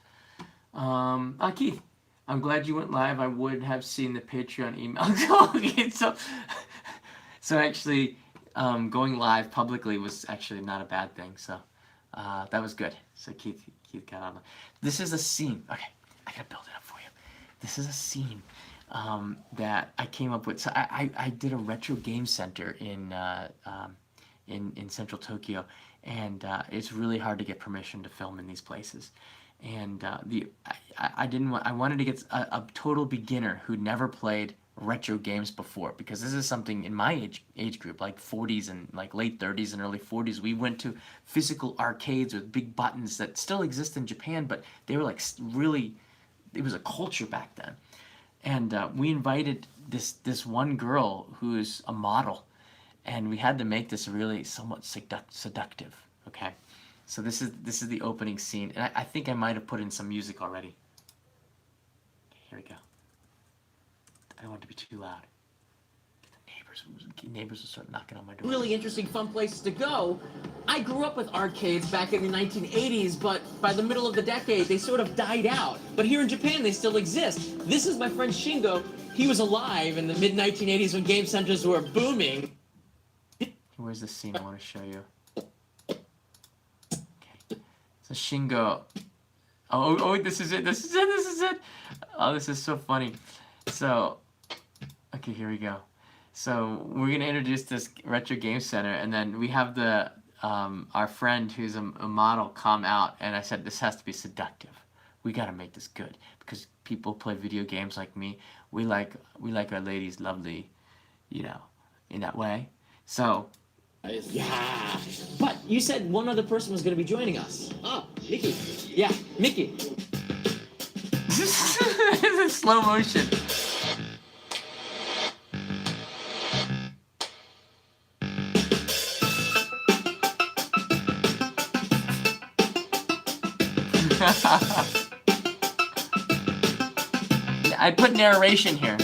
Keith, I'm glad you went live. I would have seen the Patreon email. Okay, so actually, going live publicly was actually not a bad thing. So that was good. So Keith got on. This is a scene. Okay, I gotta build it up for you. This is a scene that I came up with. So I did a retro game center in central Tokyo, and it's really hard to get permission to film in these places. And I wanted to get a total beginner who'd never played retro games before, because this is something in my age group, like 40s and like late 30s and early 40s. We went to physical arcades with big buttons that still exist in Japan, but they were like really, it was a culture back then. And we invited this one girl who's a model, and we had to make this really somewhat seductive. Okay, so this is the opening scene, and I think I might have put in some music already. Okay, here we go. I don't want it to be too loud. The neighbors will start knocking on my door. Really interesting, fun places to go. I grew up with arcades back in the 1980s, but by the middle of the decade, they sort of died out. But here in Japan, they still exist. This is my friend Shingo. He was alive in the mid-1980s when game centers were booming. Where's the scene I want to show you? Okay. So Shingo. Oh, this is it. This is it. Oh, this is so funny. So, okay, here we go. So we're gonna introduce this retro game center, and then we have the our friend who's a model come out, and I said this has to be seductive. We gotta make this good because people play video games like me. We like our ladies lovely, in that way. So. Yeah, but you said one other person was going to be joining us. Oh, Mickey. Yeah, Mickey. This is in slow motion. I put narration here.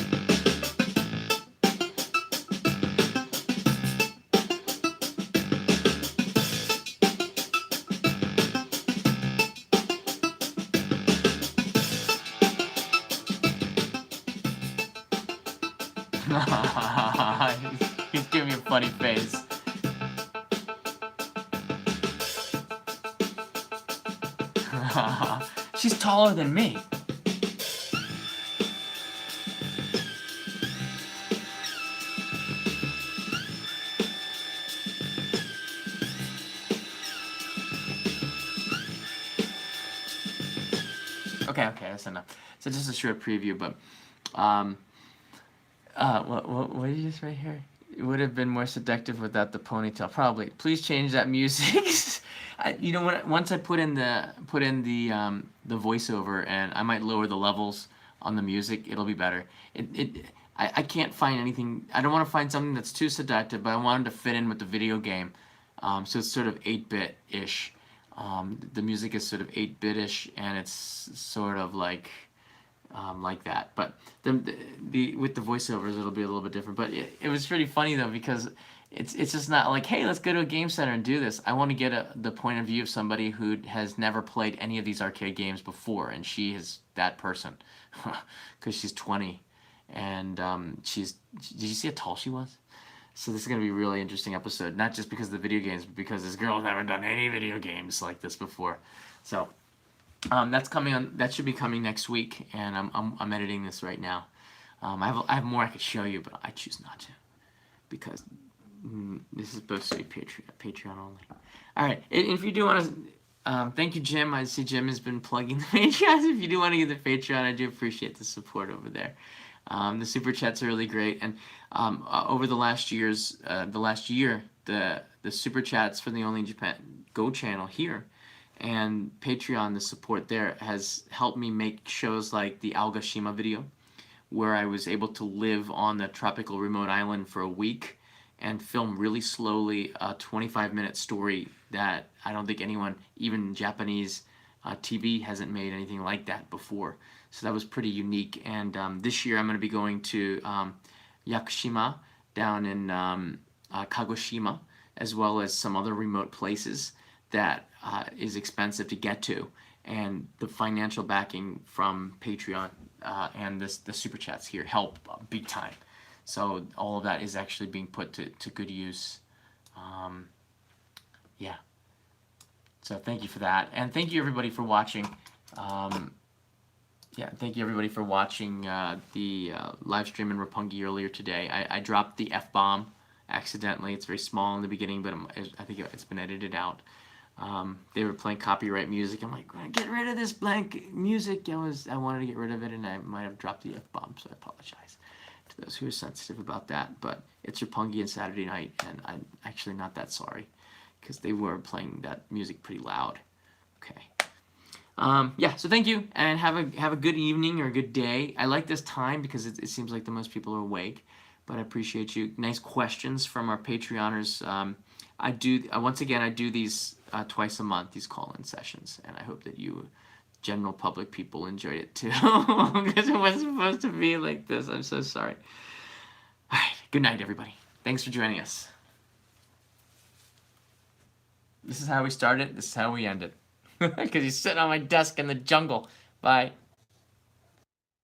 He's giving me a funny face. She's taller than me. Okay, that's enough. So just a short preview, but what did you just write here? It would have been more seductive without the ponytail. Probably. Please change that music. Once I put in the voiceover, and I might lower the levels on the music, it'll be better. I can't find anything. I don't want to find something that's too seductive, but I wanted to fit in with the video game. So it's sort of 8-bit-ish. The music is sort of 8-bit-ish, and it's sort of like that. But the with the voiceovers, it'll be a little bit different. But it was pretty funny though, because it's just not like, hey, let's go to a game center and do this. I want to get the point of view of somebody who has never played any of these arcade games before, and she is that person, because she's 20, and did you see how tall she was? So this is going to be a really interesting episode, not just because of the video games, but because this girl has never done any video games like this before. So that's coming on. That should be coming next week, and I'm editing this right now. I have more I could show you, but I choose not to, because this is supposed to be Patreon only. All right, if you do want to, thank you, Jim. I see Jim has been plugging the Patreon. If you do want to get the Patreon, I do appreciate the support over there. The super chats are really great, and over the last year, the super chats for the Only in Japan Go channel here and Patreon, the support there has helped me make shows like the Aogashima video, where I was able to live on the tropical remote island for a week and film really slowly a 25-minute story that I don't think anyone, even Japanese TV, hasn't made anything like that before. So that was pretty unique. And this year I'm going to be going to Yakushima down in Kagoshima, as well as some other remote places that is expensive to get to. And the financial backing from Patreon and the super chats here help big time. So all of that is actually being put to good use. Yeah. So thank you for that. And thank you everybody for watching. Thank you everybody for watching the live stream in Roppongi earlier today. I dropped the F-bomb accidentally. It's very small in the beginning, but I think it's been edited out. They were playing copyright music. I'm like, get rid of this blank music. I wanted to get rid of it, and I might have dropped the F-bomb, so I apologize to those who are sensitive about that. But it's Roppongi and Saturday night, and I'm actually not that sorry, because they were playing that music pretty loud. Okay. So thank you, and have a good evening or a good day. I like this time because it seems like the most people are awake, but I appreciate you. Nice questions from our Patreoners. I do these twice a month, these call-in sessions, and I hope that you, general public people, enjoyed it too, because it wasn't supposed to be like this. I'm so sorry. All right, good night, everybody. Thanks for joining us. This is how we started. This is how we ended. Because he's sitting on my desk in the jungle. Bye.